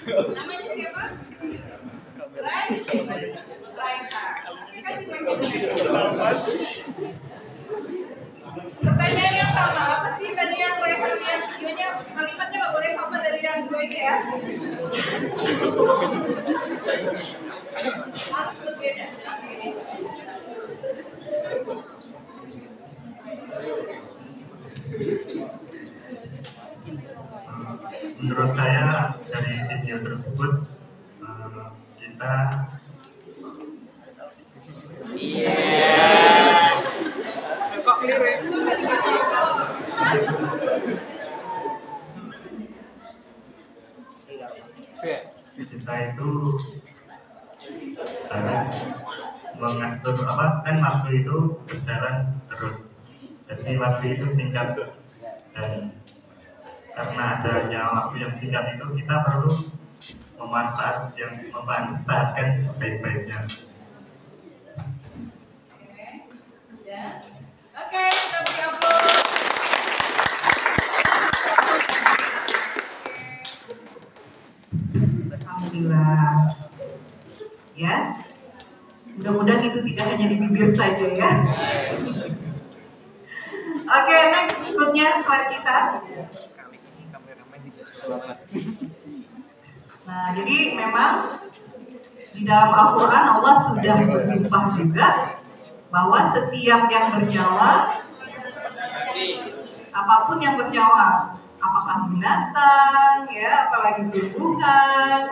Namanya siapa? Raisa. Oke, kasih pertanyaan yang sama, apa sih tadi yang boleh lihat videonya? Kalimatnya nggak boleh sama dari yang gue ini ya. Harus berbeda. Menurut saya dari video tersebut kita Kok keliru ya? kita itu harus mengatur kan waktu itu berjalan terus, jadi waktu itu singkat, dan karena adanya waktu yang singkat itu kita perlu memanfaatkan sebaik-baiknya. Oke, kita tidak hanya di bibir saja ya. Oke, next berikutnya slide kita. Nah, jadi memang di dalam Al-Quran Allah sudah bersumpah juga bahwa setiap yang bernyawa, apapun yang bernyawa, apakah binatang, ya, apalagi tumbuhan,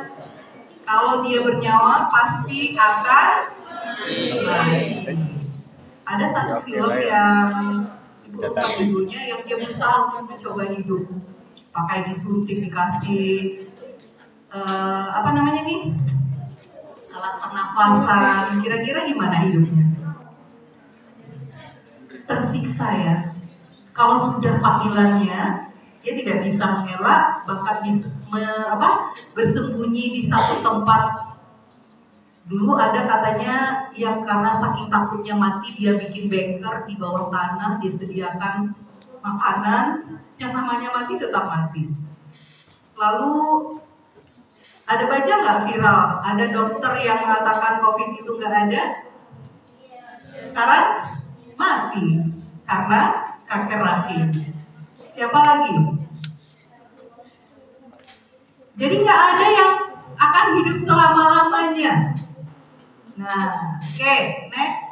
kalau dia bernyawa pasti akan mati. Ada satu film yang lupa judulnya, yang dia berusaha untuk mencoba hidup pakai disuntik, dikasih apa namanya nih, alat pernafasan. Kira-kira gimana hidupnya? Tersiksa ya. Kalau sudah panggilannya, dia tidak bisa mengelak, bahkan bersembunyi di satu tempat. Dulu ada katanya yang karena saking takutnya mati, dia bikin bunker di bawah tanah, dia sediakan makanan, yang namanya mati tetap mati. Lalu ada baca nggak viral, ada dokter yang mengatakan COVID itu nggak ada, sekarang mati karena kanker rahim. Siapa lagi? Jadi nggak ada yang akan hidup selama-lamanya. Nah, oke, next.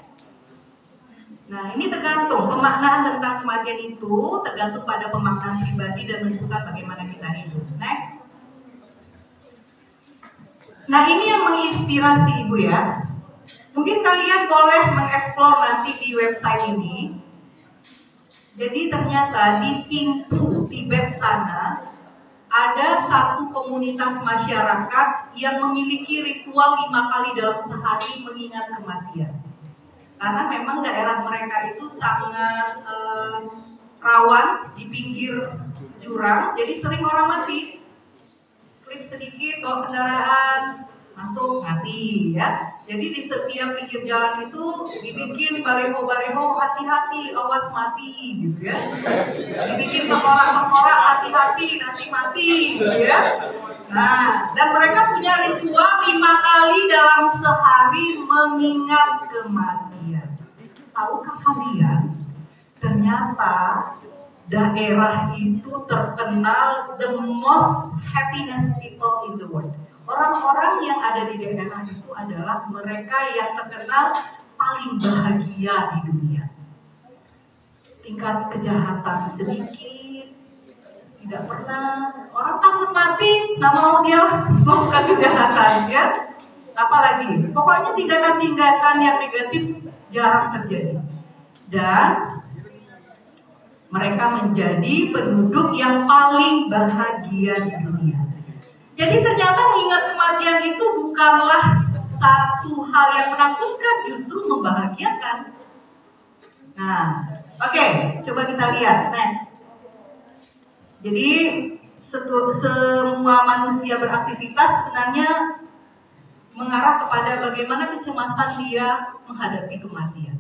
Nah, ini tergantung pemaknaan tentang kematian itu tergantung pada pemaknaan pribadi dan menentukan bagaimana kita hidup. Next. Nah, ini yang menginspirasi Ibu ya. Mungkin kalian boleh mengeksplor nanti di website ini. Jadi ternyata di Thimphu, Tibet sana, ada satu komunitas masyarakat yang memiliki ritual 5 kali dalam sehari mengingat kematian. Karena memang daerah mereka itu sangat rawan di pinggir jurang, jadi sering orang mati. Slip sedikit, bawa kendaraan, masuk mati ya. Jadi di setiap pinggir jalan itu dibikin baleho-baleho, hati-hati, awas mati gitu ya. Dibikin tengkorak-tengkorak, hati-hati, nanti mati gitu ya. Nah, dan mereka punya ritual 5 kali dalam sehari mengingat kematian. Tahukah kalian, ternyata daerah itu terkenal the most happiness people in the world. Orang-orang yang ada di daerah itu adalah mereka yang terkenal paling bahagia di dunia. Tingkat kejahatan sedikit, tidak pernah. Orang takut mati, nggak mau dia melakukan kejahatan ya. Apalagi, pokoknya tindakan-tindakan yang negatif jarang terjadi. Dan mereka menjadi penduduk yang paling bahagia di dunia. Jadi ternyata mengingat kematian itu bukanlah satu hal yang menakutkan, justru membahagiakan. Nah, oke, coba kita lihat next. Jadi semua manusia beraktivitas sebenarnya mengarah kepada bagaimana kecemasan dia menghadapi kematian.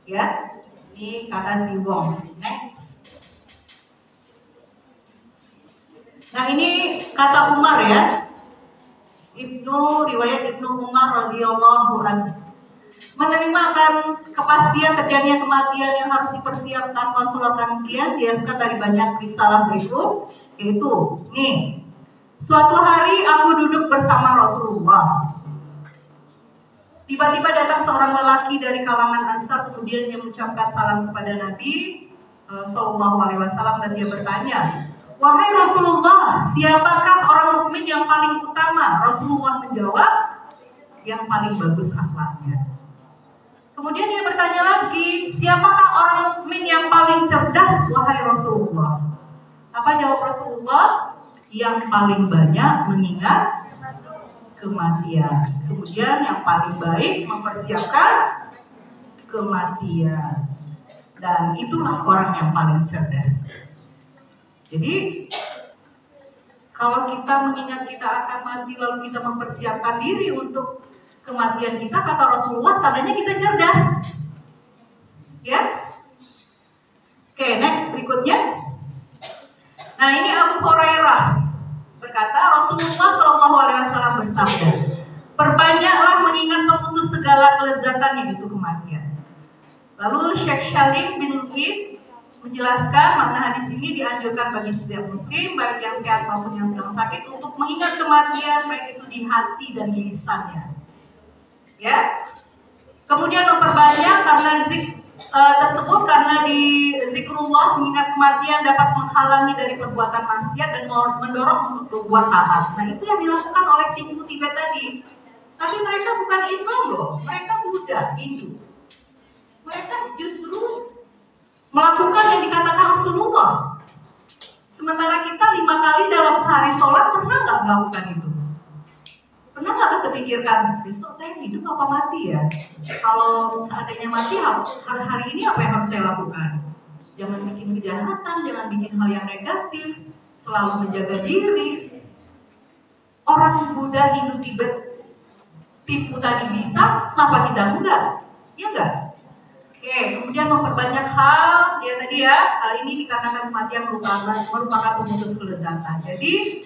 Ya, ini kata si Wong. Next. Nah, ini kata Umar ya. Riwayat Ibnu Umar radhiyallahu anhu. Menerima akan kepastian terjadinya kematian yang harus dipersiapkan konsultan kian dihasilkan dari banyak risalah berikut, yaitu nih. Suatu hari aku duduk bersama Rasulullah. Tiba-tiba datang seorang lelaki dari kalangan Ansar, kemudian dia mengucapkan salam kepada Nabi Sallallahu Alaihi Wasallam dan dia bertanya, wahai Rasulullah, siapakah orang mukmin yang paling utama? Rasulullah menjawab, yang paling bagus akhlaknya. Kemudian dia bertanya lagi, siapakah orang mukmin yang paling cerdas? Wahai Rasulullah. Apa jawab Rasulullah? Yang paling banyak mengingat kematian. Kemudian yang paling baik mempersiapkan kematian. Dan itulah orang yang paling cerdas. Jadi kalau kita mengingat kita akan mati lalu kita mempersiapkan diri untuk kematian kita, kata Rasulullah, tandanya kita cerdas. Ya? Oke, next berikutnya. Nah, ini Abu Hurairah berkata, Rasulullah SAW bersabda, perbanyaklah mengingat pemutus segala segala kelezatannya itu kematian. Lalu Syekh Salim bin Uid menjelaskan makna hadis ini dianjurkan bagi setiap muslim, baik yang sehat maupun yang sedang sakit, untuk mengingat kematian, baik itu di hati dan di lisannya. Ya. Kemudian memperbanyak karena tersebut, karena di zikrullah mengingat kematian dapat menghalangi dari perbuatan maksiat dan mendorong untuk berbuat taat. Nah, itu yang dilakukan oleh Cinggu Tibet tadi. Tapi mereka bukan Islam loh, mereka Buddha, Hindu. Mereka justru melakukan yang dikatakan Rasulullah. Sementara kita 5 kali dalam sehari sholat, pernah nggak melakukan itu? Pernah nggak terpikirkan, besok saya hidup apa mati ya? Kalau seandainya mati, hari ini apa yang harus saya lakukan? Jangan bikin kejahatan, jangan bikin hal yang negatif, selalu menjaga diri. Orang Buddha, Hindu, Tibet, tipu tadi bisa, kenapa kita enggak? Ya enggak? Oke, kemudian memperbanyak hal, ya tadi ya, hal ini dikatakan kematian merupakan pemutus kelezatan. Jadi,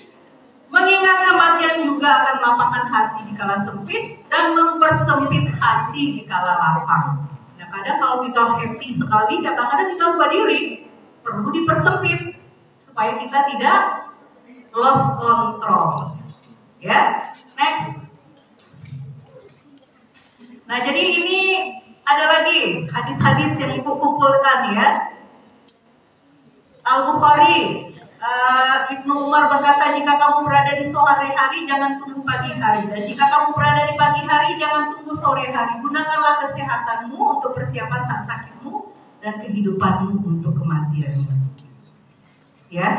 mengingat kematian juga akan melapangkan hati di kala sempit dan mempersempit hati di kala lapang. Nah, kadang kalau kita happy sekali, kadang-kadang kita lupa diri, perlu dipersempit supaya kita tidak lost control. Ya, next. Nah, jadi ini ada lagi hadis-hadis yang Ibu kumpulkan ya. Al-Bukhari, Ibnu Umar berkata, jika kamu berada di sore hari, jangan tunggu pagi hari. Dan jika kamu berada di pagi hari, jangan tunggu sore hari. Gunakanlah kesehatanmu untuk persiapan sang sakitmu dan kehidupanmu untuk kematianmu. Ya,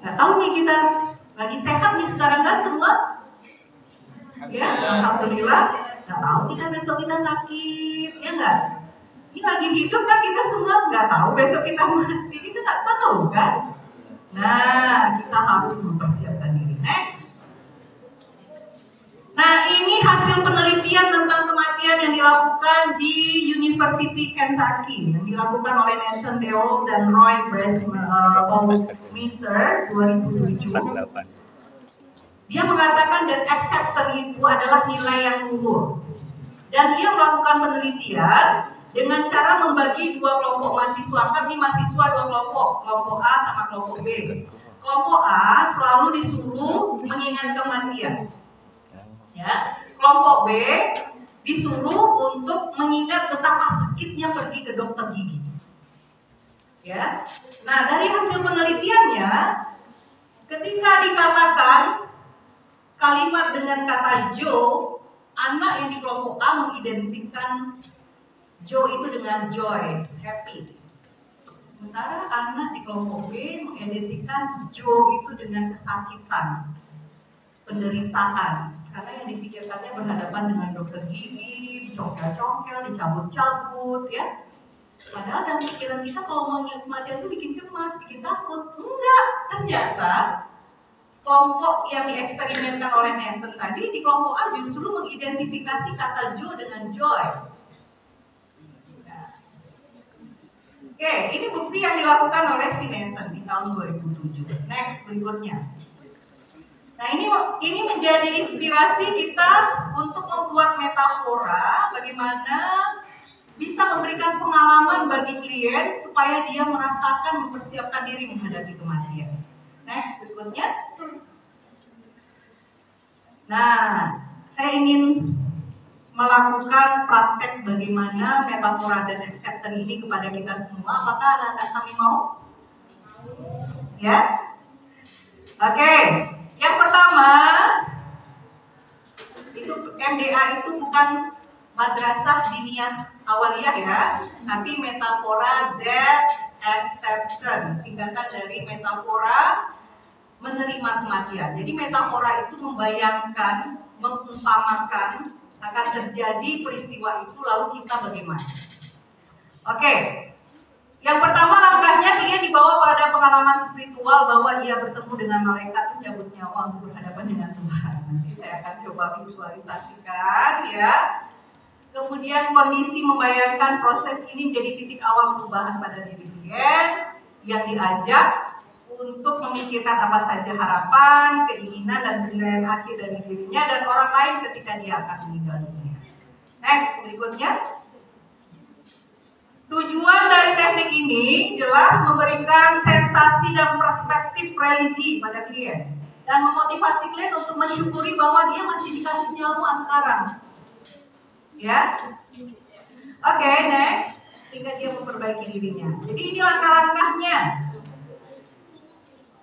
nggak tahu nih kita lagi sehat nih sekarang kan semua? Ya, alhamdulillah. Nggak tahu kita besok kita sakit, ya nggak? Ini lagi hidup kan kita semua nggak tahu besok kita mati, kita nggak tahu kan? Nah, kita harus mempersiapkan diri. Next. Nah, ini hasil penelitian tentang kematian yang dilakukan di University Kentucky, yang dilakukan oleh Nathan Deol dan Roy Baumeister 2007. Dia mengatakan that acceptor itu adalah nilai yang luhur. Dan dia melakukan penelitian dengan cara membagi 2 kelompok mahasiswa. Kan ini mahasiswa 2 kelompok, kelompok A sama kelompok B. Kelompok A selalu disuruh mengingat kematian. Ya, kelompok B disuruh untuk mengingat betapa sakitnya pergi ke dokter gigi. Ya. Nah, dari hasil penelitiannya, ketika dikatakan kalimat dengan kata Joe, anak yang di kelompok A mengidentikan Joe itu dengan joy, happy. Sementara anak di kelompok B mengidentikan Joe itu dengan kesakitan, penderitaan. Karena yang dipikirkannya berhadapan dengan dokter gigi, dicongkel-congkel, dicabut-cabut, ya. Padahal dalam pikiran kita kalau mau ingat kematian itu bikin cemas, bikin takut. Enggak, ternyata kelompok yang dieksperimenkan oleh Nathan tadi, di kelompok A justru mengidentifikasi kata Joe dengan joy. Nah. Oke, ini bukti yang dilakukan oleh si Nathan di tahun 2007. Next, berikutnya. Nah, ini menjadi inspirasi kita untuk membuat metafora bagaimana bisa memberikan pengalaman bagi klien supaya dia merasakan mempersiapkan diri menghadapi kematian. Next, berikutnya. Nah, saya ingin melakukan praktek bagaimana metafora dan acceptance ini kepada kita semua. Apakah anak-anak kami mau? Ya? Oke. Yang pertama, itu MDA itu bukan madrasah diniyah awaliyah ya, tapi metafora dan acceptance, singkatan dari metafora menerima kematian. Jadi metafora itu membayangkan, mengumpamakan akan terjadi peristiwa itu, lalu kita bagaimana. Oke, yang pertama langkahnya klien dibawa pada pengalaman spiritual bahwa ia bertemu dengan malaikat pencabut nyawa untuk berhadapan dengan Tuhan. Nanti saya akan coba visualisasikan ya. Kemudian kondisi membayangkan proses ini menjadi titik awal perubahan pada diri klien yang diajak untuk memikirkan apa saja harapan, keinginan, dan penilaian akhir dari dirinya dan orang lain ketika dia akan meninggal dunia. Next, berikutnya. Tujuan dari teknik ini jelas memberikan sensasi dan perspektif religi pada klien dan memotivasi klien untuk mensyukuri bahwa dia masih dikasih nyawa sekarang. Ya, oke, next. Sehingga dia memperbaiki dirinya. Jadi ini langkah-langkahnya.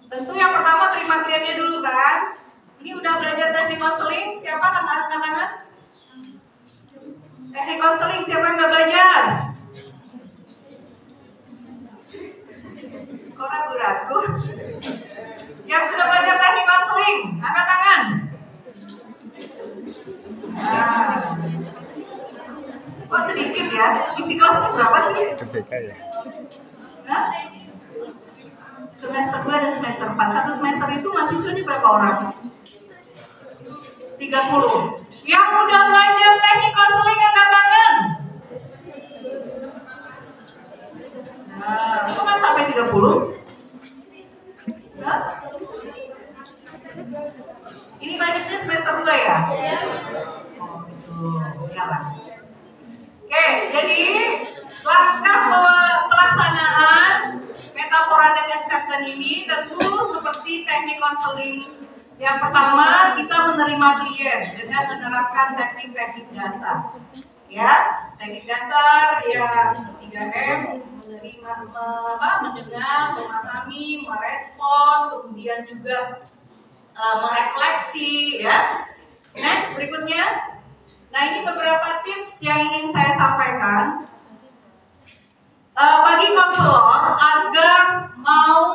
Tentu yang pertama terima kliennya dulu kan. Ini udah belajar teknik konseling. Siapa angkat tangan? Teknik konseling siapa yang udah belajar? Kok ragu-ragu? Yang sudah belajar teknik konseling, angkat tangan. Nah. Kok sedikit ya? Isi kelasnya berapa sih? Hah? Semester 2 dan semester 4. Satu semester itu mahasiswanya berapa orang? 30. Yang udah belajar teknik konseling angkat tangan. Nah, itu kan sampai 30. Hah? Ini banyaknya semester 2 ya? Oh, betul. Iyalah. Oke, jadi langkah pelaksanaan metafora dan acceptance ini tentu seperti teknik konseling. Yang pertama, kita menerima klien dengan menerapkan teknik-teknik dasar. Ya, teknik dasar ya 3M, menerima, mendengar, memahami, merespon, kemudian juga merefleksi. Ya. Next, berikutnya. Nah, ini beberapa tips yang ingin saya sampaikan bagi konselor agar mau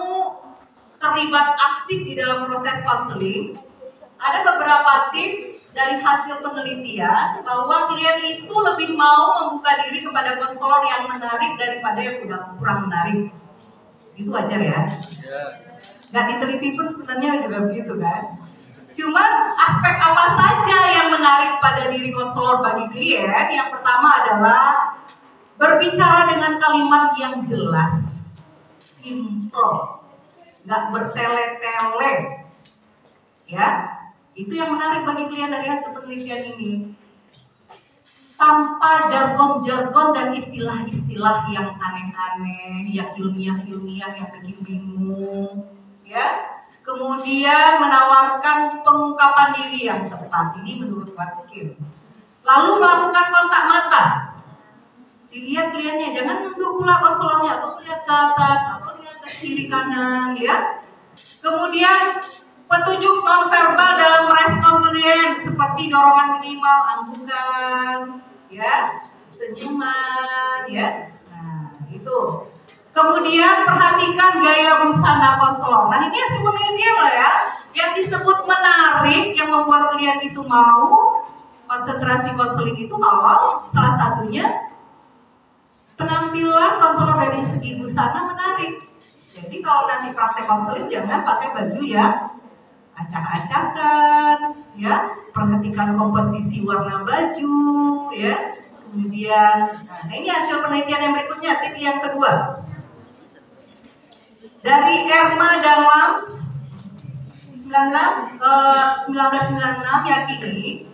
terlibat aktif di dalam proses konseling. Ada beberapa tips dari hasil penelitian bahwa klien itu lebih mau membuka diri kepada konselor yang menarik daripada yang udah kurang menarik. Itu wajar ya? Nggak diteliti pun sebenarnya juga begitu kan? Cuma aspek apa saja yang menarik pada diri konselor bagi klien? Yang pertama adalah berbicara dengan kalimat yang jelas, simple, nggak bertele-tele. Ya, itu yang menarik bagi klien dari hasil penelitian ini. Tanpa jargon-jargon dan istilah-istilah yang aneh-aneh, yang ilmiah-ilmiah yang bikin bingung. Ya. Kemudian menawarkan pengungkapan diri yang tepat, ini menurut Watkins. Lalu melakukan kontak mata. Dilihat kliennya, jangan nunduk pula konselornya atau lihat ke atas atau lihat ke kiri kanan, ya. Kemudian petunjuk nonverbal dalam merespon klien seperti dorongan minimal, anggukan, ya, senyuman, ya. Nah, itu. Kemudian perhatikan gaya busana konselor. Nah, ini hasil penelitian loh ya, yang disebut menarik, yang membuat klien itu mau konsentrasi konseling itu kalau salah satunya penampilan konselor dari segi busana menarik. Jadi kalau nanti praktek konseling jangan pakai baju ya acak-acakan, ya. Perhatikan komposisi warna baju, ya. Kemudian, nah ini hasil penelitian yang berikutnya, tips yang kedua. Dari Erma dan Lam 1996 yakini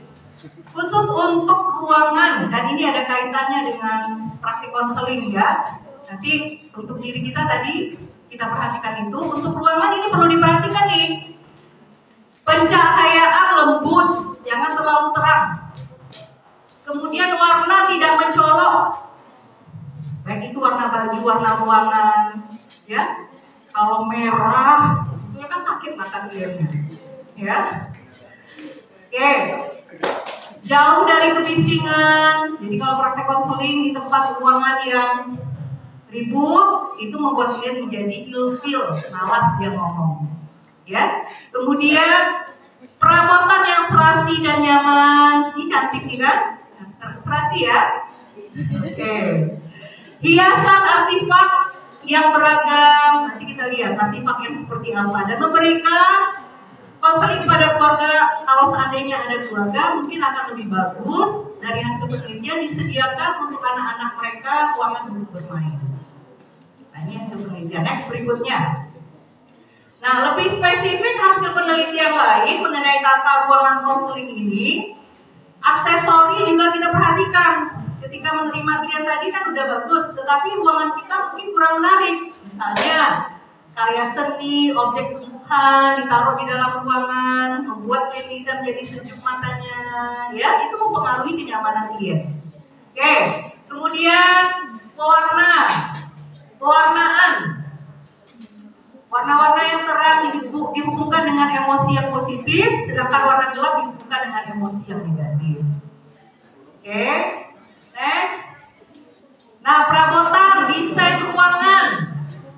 khusus untuk ruangan, dan ini ada kaitannya dengan praktik konseling ya. Nanti untuk diri kita tadi kita perhatikan itu, untuk ruangan ini perlu diperhatikan nih. Pencahayaan lembut, jangan terlalu terang. Kemudian warna tidak mencolok, baik itu warna baju, warna ruangan, ya. Kalau merah, itu kan sakit mata kliennya, ya. Oke, jauh dari kebisingan. Jadi kalau praktek konseling di tempat ruangan yang ribut, itu membuat klien menjadi ilfil, malas dia ngomong, ya. Kemudian perabotan yang serasi dan nyaman, ini cantik nih kan? Serasi ya. Oke. Hiasan artifak yang beragam, nanti kita lihat artifak yang seperti apa, dan memberikan konseling kepada keluarga. Kalau seandainya ada keluarga, mungkin akan lebih bagus. Dari hasil penelitian disediakan untuk anak-anak mereka ruangan untuk bermain. Nah, ini hasil penelitian. Next, berikutnya. Nah, lebih spesifik hasil penelitian lain mengenai tata ruangan konseling ini Aksesori juga kita perhatikan. Ketika menerima klien tadi kan udah bagus, tetapi ruangan kita mungkin kurang menarik. Misalnya karya seni, objek tumbuhan ditaruh di dalam ruangan, membuat klien kita menjadi sejuk matanya, ya itu mempengaruhi kenyamanan klien. Oke, kemudian pewarnaan. Warna-warna yang terang dihubungkan dengan emosi yang positif, sedangkan warna gelap dihubungkan dengan emosi yang negatif. Oke, next. Nah, perabotan, desain ruangan,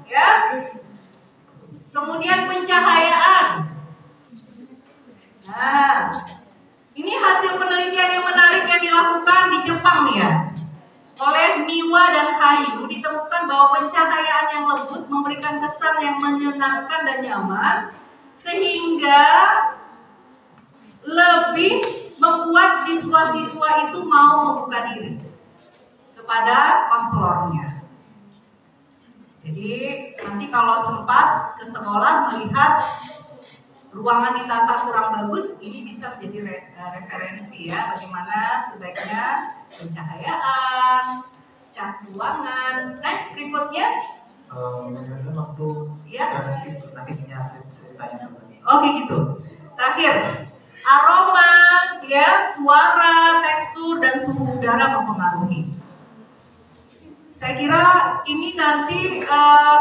ya. Kemudian pencahayaan. Nah, ini hasil penelitian yang menarik yang dilakukan di Jepang nih ya. Oleh Miwa dan Hayu ditemukan bahwa pencahayaan yang lembut memberikan kesan yang menyenangkan dan nyaman sehingga lebih membuat siswa-siswa itu mau membuka diri kepada konselornya. Jadi nanti kalau sempat ke sekolah melihat ruangan ditata kurang bagus, ini bisa menjadi referensi ya bagaimana sebaiknya pencahayaan, cat ruangan. Next berikutnya. Waktu Ya. nanti punya ceritanya sebenarnya. Oke gitu. Terakhir, aroma, ya, suara, tekstur dan suhu udara mempengaruhi. Saya kira ini nanti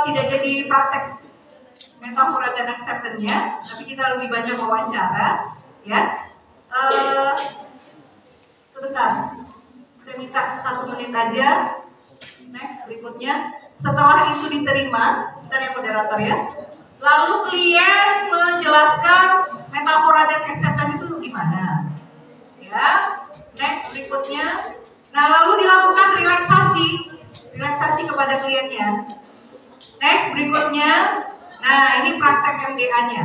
tidak jadi praktek metafora dan acceptance-nya, tapi kita lebih banyak wawancara, ya. Sebentar, saya minta 1 menit aja. Next, berikutnya. Setelah itu diterima, bentar ya moderator ya. Lalu klien menjelaskan metafora dan acceptance itu gimana, ya. Next, berikutnya. Nah, lalu dilakukan relaksasi kepada kliennya. Next, berikutnya. Nah, ini praktek MDA-nya.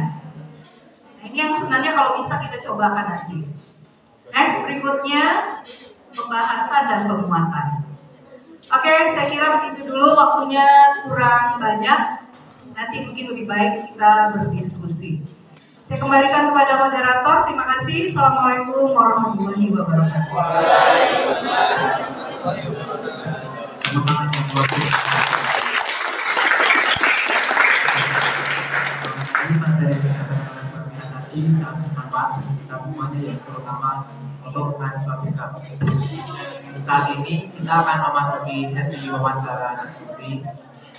Nah, ini yang sebenarnya kalau bisa kita cobakan nanti. Next, berikutnya pembahasan dan penguatan. Oke, saya kira begitu dulu, waktunya kurang banyak. Nanti mungkin lebih baik kita berdiskusi. Saya kembalikan kepada moderator. Terima kasih. Assalamualaikum warahmatullahi wabarakatuh. Ini materi yang dikatakan tadi sangat bermanfaat kita semuanya, yang terutama untuk mahasiswa BK. Saat ini kita akan memasuki sesi wawancara diskusi.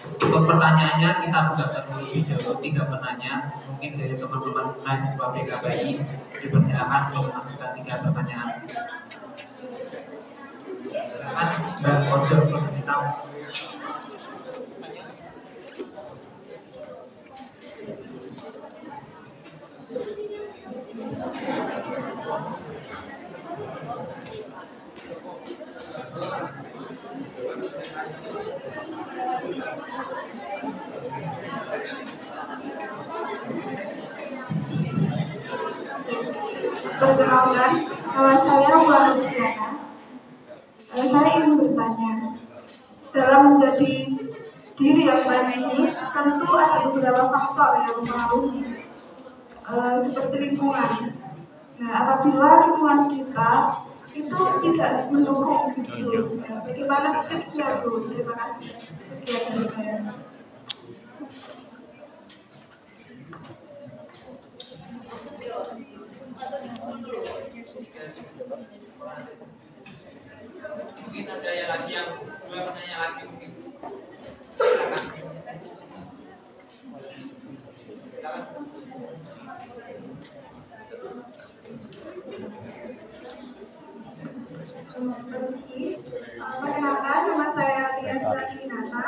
Untuk pertanyaannya kita buka terlebih dahulu 3 penanya. Mungkin dari teman-teman mahasiswa BKBI dipersilakan untuk mengajukan 3 pertanyaan. Silakan Mbak Ojo kita. Perkenalkan, nama saya Wulan Luciana. Saya ingin bertanya, dalam menjadi diri yang baik ini tentu ada beberapa faktor yang mempengaruhi, seperti lingkungan. Nah, apabila lingkungan kita itu tidak mendukung gitu, bagaimana tipsnya Bu? Terima kasih. Sekian dari saya. Mungkin ada yang lagi yang 2 penanya lagi mungkin. Perkenalkan, nama saya Tia Sulastinata.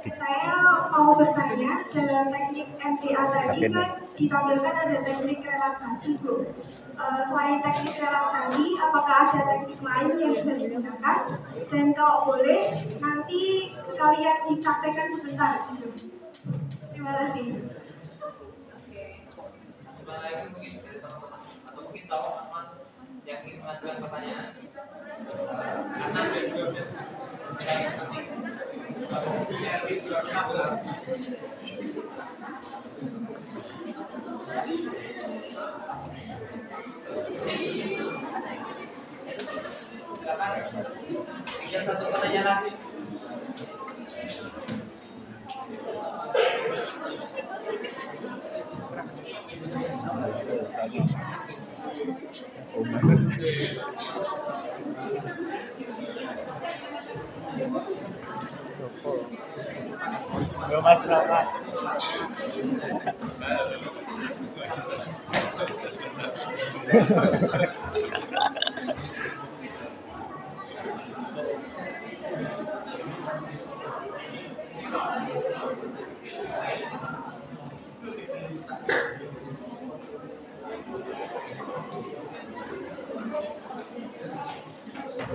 Saya mau bertanya, dalam teknik MTA tadi kan ditampilkan ada teknik relaksasi, Bu. Selain teknik relaksasi, apakah ada teknik lain yang bisa digunakan? Dan kalau boleh, nanti sekalian dipraktekkan sebentar. Terima kasih. Coba lagi mungkin dari teman-teman atau mungkin tahu Mas yang ingin mengajukan pertanyaan. Karena ada 12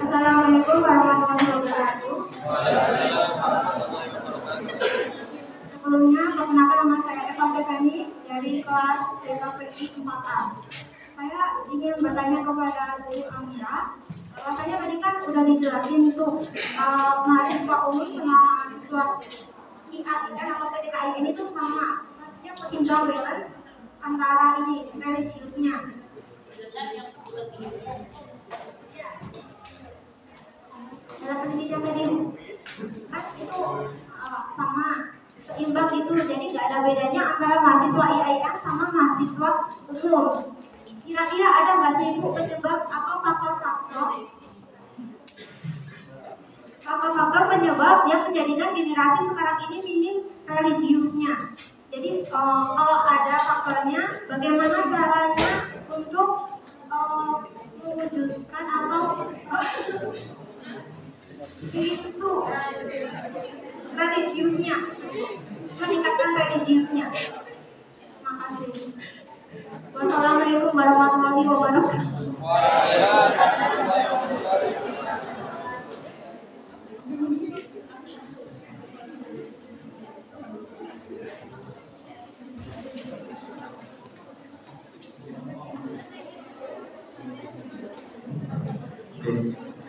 Assalamualaikum warahmatullahi wabarakatuh. Sebelumnya, perkenalkan nama saya Eva Feni dari kelas TKPI 4A. Saya ingin bertanya kepada Bu Amira. Rasanya tadi kan sudah dijelasin tuh mahasiswa umum sama mahasiswa IAIN atau PTKI ini tuh sama. Maksudnya seimbang balance antara ini religiusnya. Dalam pendidikan tadi kan itu sama seimbang itu, jadi nggak ada bedanya antara mahasiswa IAIN sama mahasiswa umum. Kira-kira ada nggak sih Bu penyebab atau faktor penyebab yang menjadikan generasi sekarang ini minim religiusnya? Jadi kalau ada faktornya, bagaimana caranya untuk mewujudkan atau itu religiusnya, meningkatkan religiusnya. Makasih. Wassalamualaikum warahmatullahi wabarakatuh.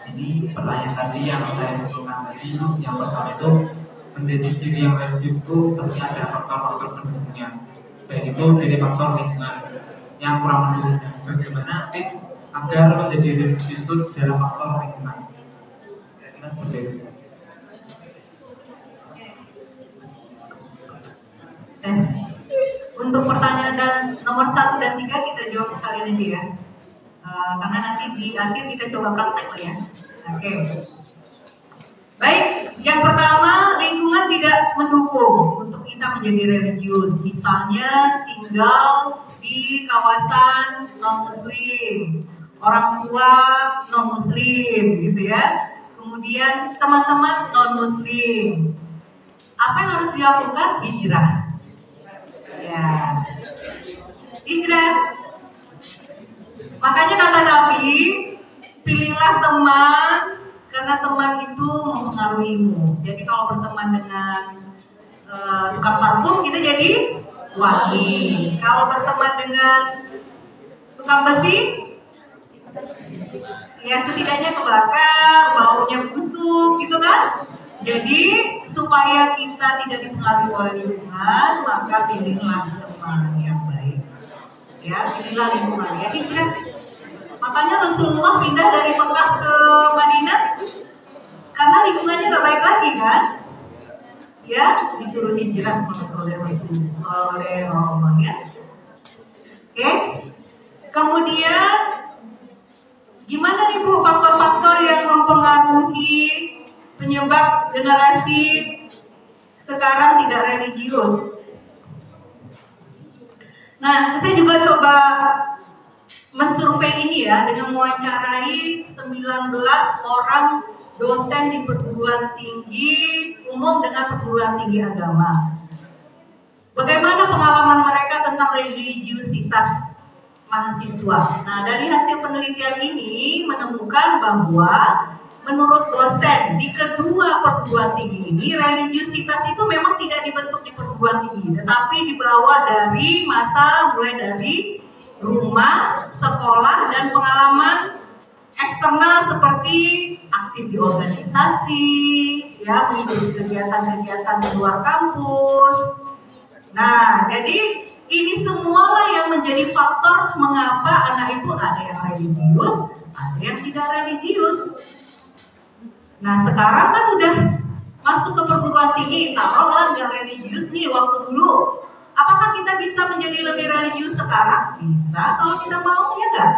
Jadi pertanyaan tadi yang saya sebutkan tadi, yang pertama itu menjadi diri yang religius itu pasti ada faktor-faktor pendukungnya, baik itu dari faktor lingkungan yang kurang mendukung. Bagaimana tips agar menjadi religius itu dalam faktor lingkungan? Kira-kira seperti itu. Tes. Untuk pertanyaan dan nomor 1 dan 3 kita jawab sekali aja ya. Karena nanti di akhir kita coba praktek lah ya. Oke. Baik, yang pertama lingkungan tidak mendukung untuk kita menjadi religius. Misalnya tinggal di kawasan non-muslim, orang tua non-muslim gitu ya. Kemudian teman-teman non-muslim. Apa yang harus dilakukan? Hijrah. Ya. Hijrah. Makanya kata Nabi, pilihlah teman karena teman itu mempengaruhimu. Jadi kalau berteman dengan tukang parfum kita jadi wangi. Kalau berteman dengan tukang besi, ya setidaknya kebakar, baunya busuk gitu kan. Jadi supaya kita tidak dipengaruhi oleh lingkungan, maka pilihlah teman yang baik. Ya, pilihlah lingkungan ya. Hijrah. Makanya Rasulullah pindah dari Mekah ke Madinah karena lingkungannya gak baik lagi kan? Ya, disuruh hijrah oleh Rasulullah, oleh Allah ya. Oke. Kemudian gimana nih Bu faktor-faktor yang mempengaruhi penyebab generasi sekarang tidak religius? Nah, saya juga coba mensurvei ini ya dengan mewawancarai 19 orang dosen di perguruan tinggi umum dengan perguruan tinggi agama. Bagaimana pengalaman mereka tentang religiusitas mahasiswa? Nah, dari hasil penelitian ini menemukan bahwa menurut dosen di kedua perguruan tinggi ini, religiusitas itu memang tidak dibentuk di perguruan tinggi, tetapi dibawa dari masa mulai dari rumah, sekolah, dan pengalaman eksternal seperti aktif di organisasi, ya, mengikuti kegiatan-kegiatan di luar kampus. Nah, jadi ini semualah yang menjadi faktor mengapa anak itu ada yang religius, ada yang tidak religius. Nah, sekarang kan udah masuk ke perguruan tinggi, taruhlah nggak religius nih waktu dulu. Apakah kita bisa menjadi lebih religius sekarang? Bisa kalau kita mau, ya nggak?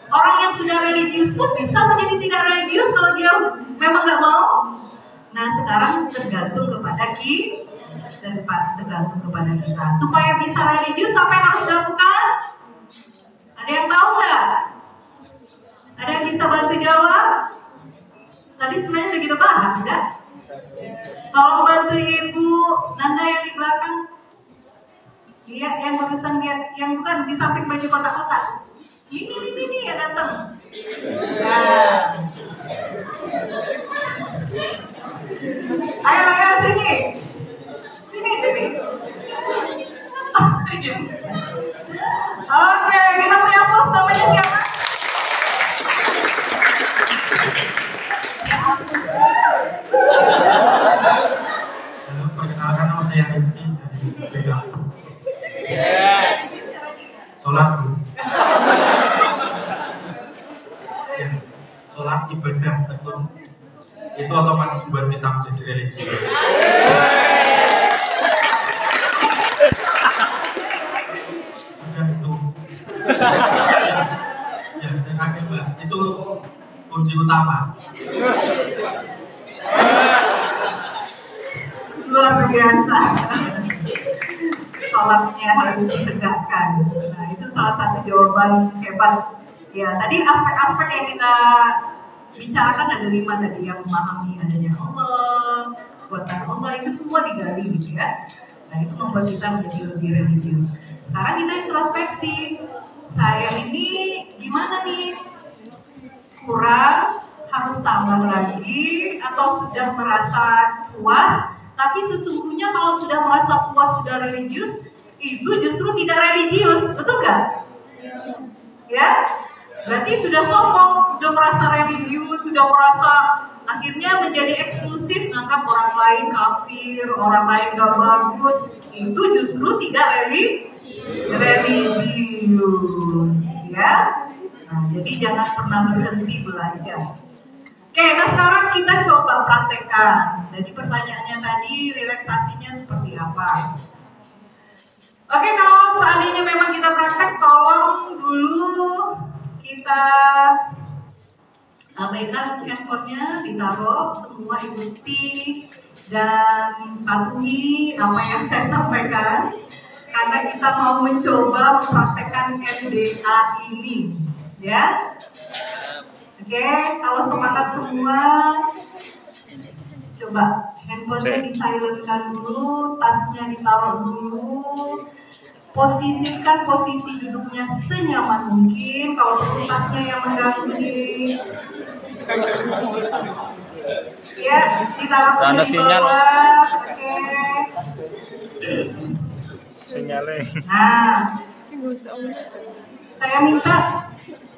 Orang yang sudah religius pun bisa menjadi tidak religius kalau dia memang nggak mau. Nah sekarang tergantung kepada tergantung kepada kita. Supaya bisa religius, apa yang harus dilakukan? Ada yang tahu nggak? Ada yang bisa bantu jawab? Tadi sebenarnya udah kita bahas, nggak? Tolong bantu Ibu Nanda yang di belakang. Lihat yang barusan lihat, yang bukan di samping baju kotak-kotak. Ini yang datang. Nah. Ayo sini. Sini. Oke, kita beri aplaus, namanya siapa? Perkenalkan nama saya Rizky dari Beda. Sholat sholat ibadah itu otomatis buat kita menjadi religi. Udah itu. Ya, dan akhirnya itu kunci utama. Luar biasa. Sholatnya harus ditegakkan. Nah, itu salah satu jawaban hebat. Ya, tadi aspek-aspek yang kita bicarakan ada 5 tadi, yang memahami adanya Allah, kuatan Allah, itu semua digali gitu ya. Nah, itu membuat kita menjadi lebih religius. Sekarang kita introspeksi. Saya ini gimana nih? Kurang, harus tambah lagi, atau sudah merasa puas? Tapi sesungguhnya kalau sudah merasa puas, sudah religius, itu justru tidak religius, betul nggak? Ya, berarti sudah sombong, sudah merasa religius, sudah merasa akhirnya menjadi eksklusif, nganggap orang lain kafir, orang lain gak bagus, itu justru tidak religius, ya. Nah, jadi jangan pernah berhenti belajar. Oke, nah sekarang kita coba praktekkan. Jadi pertanyaannya tadi, relaksasinya seperti apa? Oke, kalau seandainya memang kita praktek, tolong dulu kita abaikan handphonenya, ditaruh, semua ikuti dan patuhi apa yang saya sampaikan. Karena kita mau mencoba mempraktekkan MDA ini, ya. Oke, kalau sepakat semua, coba handphonenya di-silentkan dulu, tasnya ditaruh dulu, posisikan posisi duduknya senyaman mungkin. Kalau tasnya yang mengganggu, ya ditaruh di bawah. Oke. Sinyalnya. Nah, saya minta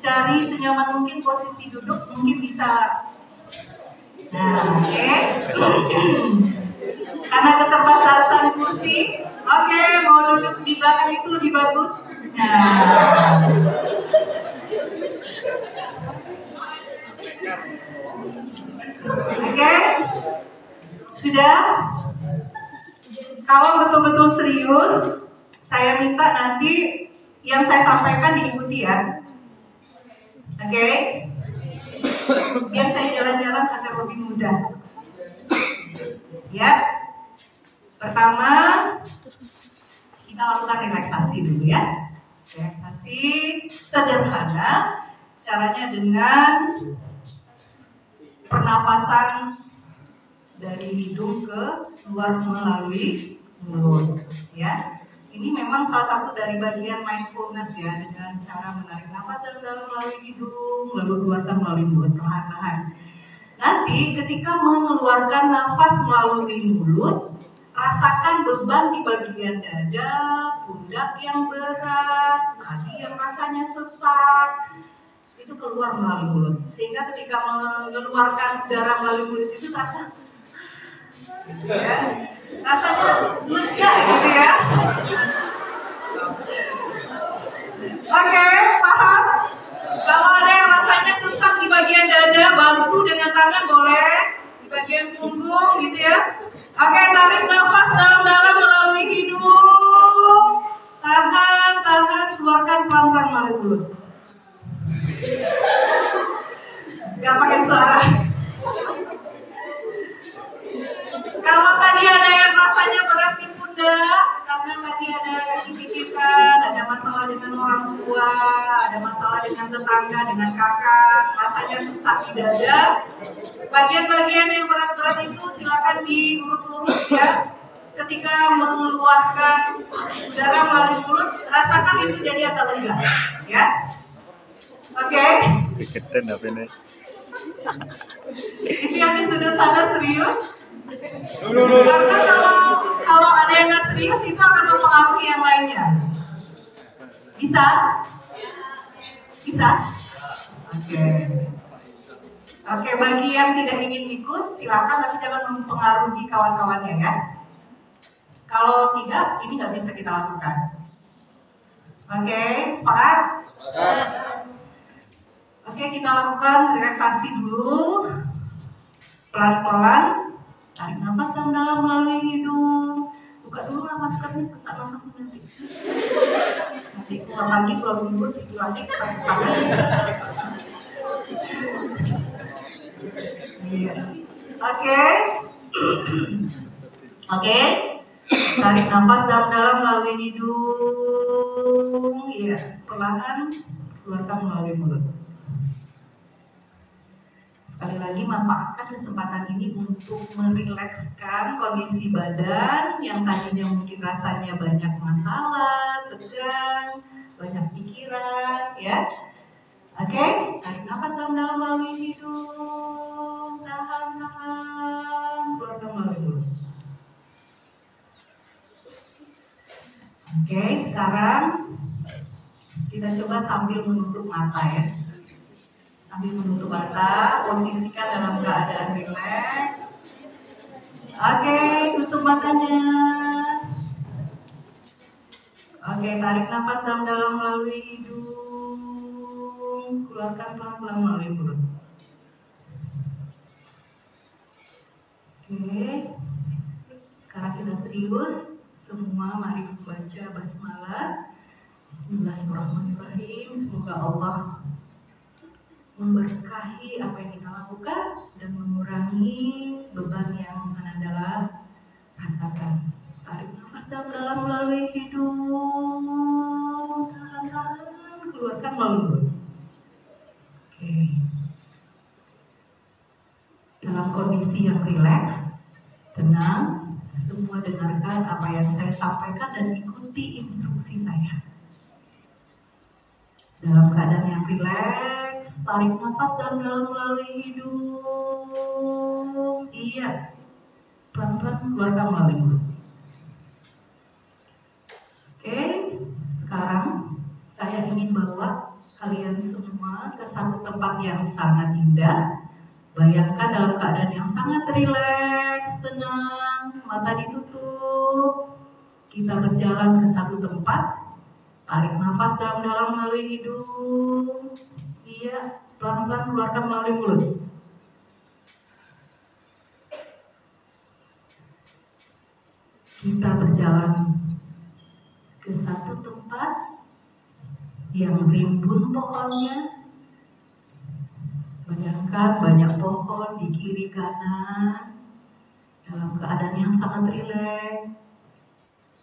cari senyaman mungkin posisi duduk, mungkin bisa. Nah, oke. Karena keterbatasan kursi, oke, mau duduk di belakang itu lebih bagus. Nah, oke, sudah. Kalau betul-betul serius, saya minta nanti yang saya sampaikan diikuti ya. Oke, biar saya jalan-jalan agar lebih mudah. Ya, pertama kita lakukan relaksasi dulu ya. Relaksasi sederhana, caranya dengan pernafasan dari hidung ke luar melalui mulut. Ya. Ini memang salah satu dari bagian mindfulness ya, dengan cara menarik nafas dalam melalui hidung, lalu keluarkan melalui mulut perlahan-lahan. Nanti ketika mengeluarkan nafas melalui mulut, rasakan beban di bagian dada, pundak yang berat, kaki yang rasanya sesak, itu keluar melalui mulut. Sehingga ketika mengeluarkan udara melalui mulut itu terasa, ya, rasanya lega gitu ya. Oke, paham? Kalau ada yang rasanya sesak di bagian dada, bantu dengan tangan boleh di bagian punggung gitu ya. Oke, tarik nafas dalam-dalam melalui hidung, tahan, keluarkan pelan-pelan melalui mulut. masalah dengan orang tua, ada masalah dengan tetangga, dengan kakak, rasanya sesak di dada. Bagian-bagian yang berat-berat itu silakan diurut-urut ya. Ketika mengeluarkan udara melalui mulut, rasakan itu jadi agak lega, ya. Oke. Deketan apa ini? Ini yang di sudut sana serius. Karena kalau ada yang nggak serius itu akan mempengaruhi yang lainnya. Bisa? Bisa? Oke. Oke, bagi yang tidak ingin ikut silakan, tapi jangan mempengaruhi kawan-kawannya ya. Kalau tidak, ini nggak bisa kita lakukan. Oke, sepakat? Oke, kita lakukan relaksasi dulu. Pelan-pelan. Tarik nafas dalam melalui hidung. Buka dulu lah maskernya, sesak nafas nanti. Nanti keluar lagi, kalau dulu situ lagi. Oke. Oke. Tarik nafas dalam-dalam melalui hidung. Iya, perlahan keluarkan melalui mulut. Sekali lagi manfaatkan kesempatan ini untuk merilekskan kondisi badan yang tadinya mungkin rasanya banyak masalah, tegang, banyak pikiran, ya. Oke, tarik nafas dalam-dalam melalui hidung, tahan, keluarkan melalui mulut. Oke, sekarang kita coba sambil menutup mata ya. Sambil menutup mata, posisikan dalam keadaan rileks. Oke, tutup matanya. Oke, tarik nafas dalam-dalam melalui hidung, keluarkan pelan-pelan melalui mulut. Oke, sekarang kita serius. Semua mari membaca basmalah. Bismillahirrahmanirrahim. Semoga Allah memberkahi apa yang kita lakukan dan mengurangi beban yang Ananda rasakan. Tarik nafas dalam melalui hidung, tahan, keluarkan melalui mulut. Oke. Dalam kondisi yang rileks, tenang, semua dengarkan apa yang saya sampaikan dan ikuti instruksi saya. Dalam keadaan yang rileks, tarik nafas dalam melalui hidung. Iya, pelan-pelan keluarkan melalui mulut. Oke, sekarang saya ingin bawa kalian semua ke satu tempat yang sangat indah. Bayangkan dalam keadaan yang sangat rileks, tenang, mata ditutup. Kita berjalan ke satu tempat. Tarik nafas dalam-dalam melalui hidung. Iya, pelan-pelan keluarkan melalui mulut. Kita berjalan ke satu tempat yang rimbun pohonnya. Bayangkan banyak pohon di kiri kanan. Dalam keadaan yang sangat rileks.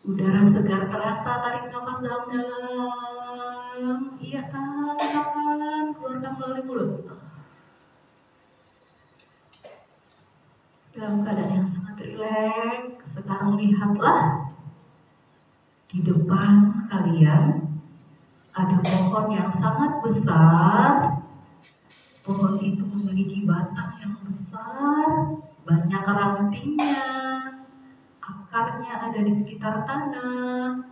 Udara segar terasa, tarik nafas dalam-dalam. Iya, tahan, keluarkan melalui mulut. Dalam keadaan yang sangat rileks, sekarang lihatlah di depan kalian ada pohon yang sangat besar. Pohon itu memiliki batang yang besar, banyak rantingnya. Akarnya ada di sekitar tanah,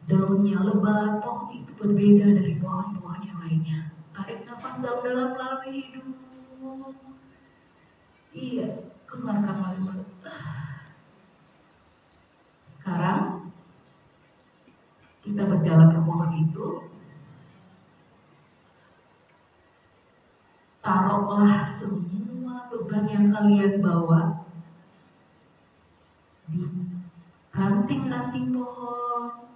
daunnya lebat. Pohon itu berbeda dari pohon-pohon yang lainnya. Tarik nafas dalam-dalam melalui hidung. Iya, keluarkan melalui mulut. Sekarang kita berjalan ke pohon itu. Taruhlah semua beban yang kalian bawa di ranting-ranting pohon.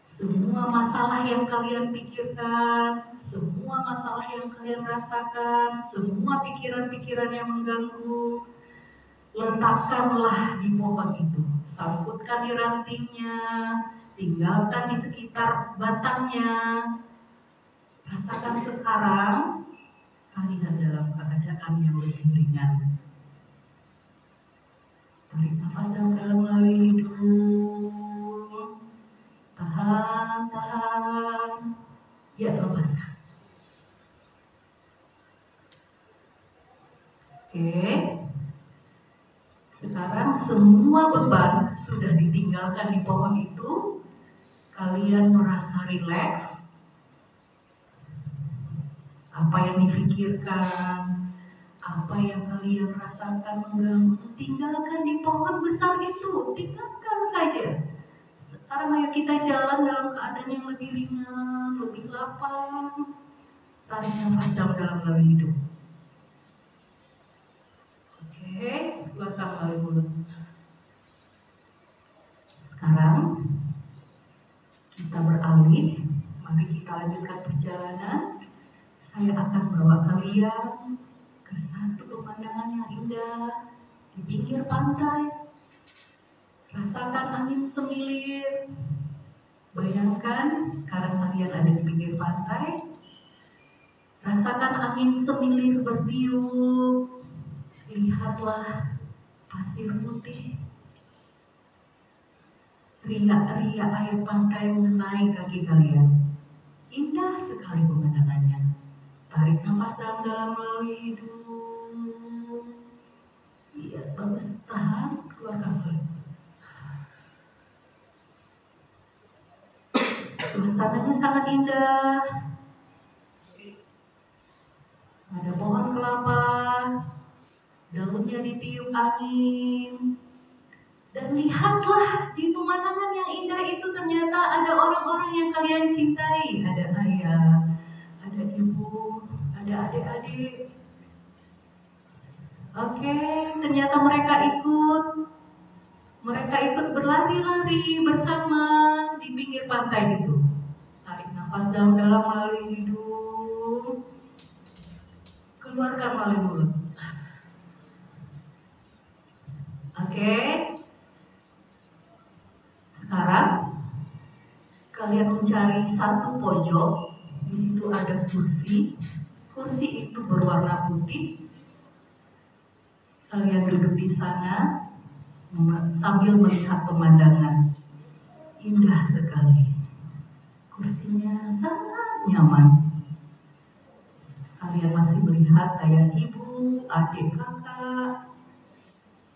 Semua masalah yang kalian pikirkan, semua masalah yang kalian rasakan, semua pikiran-pikiran yang mengganggu, letakkanlah di pohon itu. Sangkutkan di rantingnya, tinggalkan di sekitar batangnya. Rasakan sekarang kalian dalam keadaan yang lebih ringan. Tarik nafas dalam melalui hidung. Tahan, tahan. Ya, lepaskan. Oke. Sekarang semua beban sudah ditinggalkan di pohon itu. Kalian merasa rileks. Apa yang difikirkan, apa yang kalian rasakan mengganggu, tinggalkan di pohon besar itu, tinggalkan saja. Sekarang ayo kita jalan dalam keadaan yang lebih ringan, lebih lapang. Tarik nafas dalam melalui hidung. Oke, keluarkan melalui mulut. Sekarang kita beralih, mari kita lanjutkan perjalanan. Saya akan bawa kalian ke satu pemandangan yang indah di pinggir pantai. Rasakan angin semilir. Bayangkan sekarang kalian ada di pinggir pantai. Rasakan angin semilir bertiup. Lihatlah pasir putih. Riak-riak air pantai mengenai kaki kalian. Indah sekali pemandangannya. Tarik nafas dalam-dalam melalui hidung. Iya, bagus. Tahan, keluarkan melalui. Suasananya sangat indah. Ada pohon kelapa, daunnya ditiup angin. Dan lihatlah di pemandangan yang indah itu ternyata ada orang-orang yang kalian cintai. Ada ayah, ada ibu, ada adik-adik. Oke, ternyata mereka ikut berlari-lari bersama di pinggir pantai itu. Tarik nafas dalam-dalam melalui hidung, keluarkan melalui mulut. Oke. Sekarang kalian mencari satu pojok. Di situ ada kursi. Kursi itu berwarna putih. Kalian duduk di sana sambil melihat pemandangan. Indah sekali. Kursinya sangat nyaman. Kalian masih melihat ayah, ibu, adik, kakak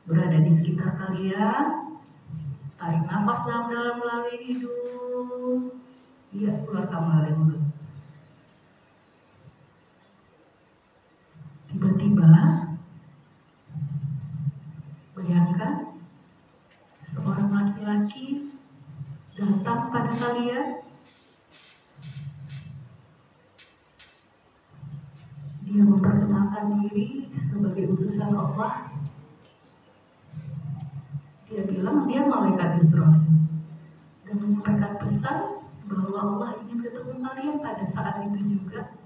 berada di sekitar kalian. Tarik nafas dalam-dalam melalui hidung. Iya, keluarkan melalui mulut. Tiba-tiba, bayangkan seorang laki-laki datang pada kalian. Dia memperkenalkan diri sebagai utusan Allah. Dia bilang dia malaikat Israel dan menyampaikan pesan bahwa Allah ingin ketemu kalian pada saat itu juga,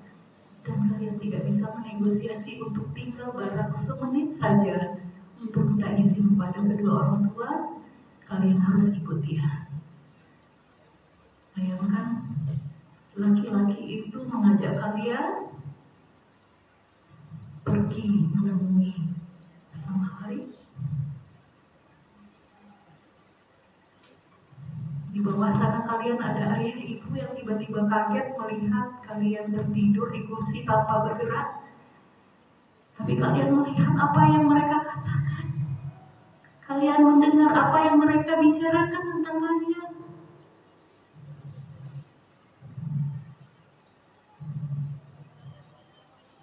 dan kalian tidak bisa menegosiasi untuk tinggal barang semenit saja untuk minta izin kepada kedua orang tua. Kalian harus ikut dia. Bayangkan laki-laki itu mengajak kalian pergi menemui sang Haris. Di bawah sana kalian ada ayah ibu yang tiba-tiba kaget melihat kalian tertidur di kursi tanpa bergerak. Tapi kalian melihat apa yang mereka katakan. Kalian mendengar apa yang mereka bicarakan tentang kalian.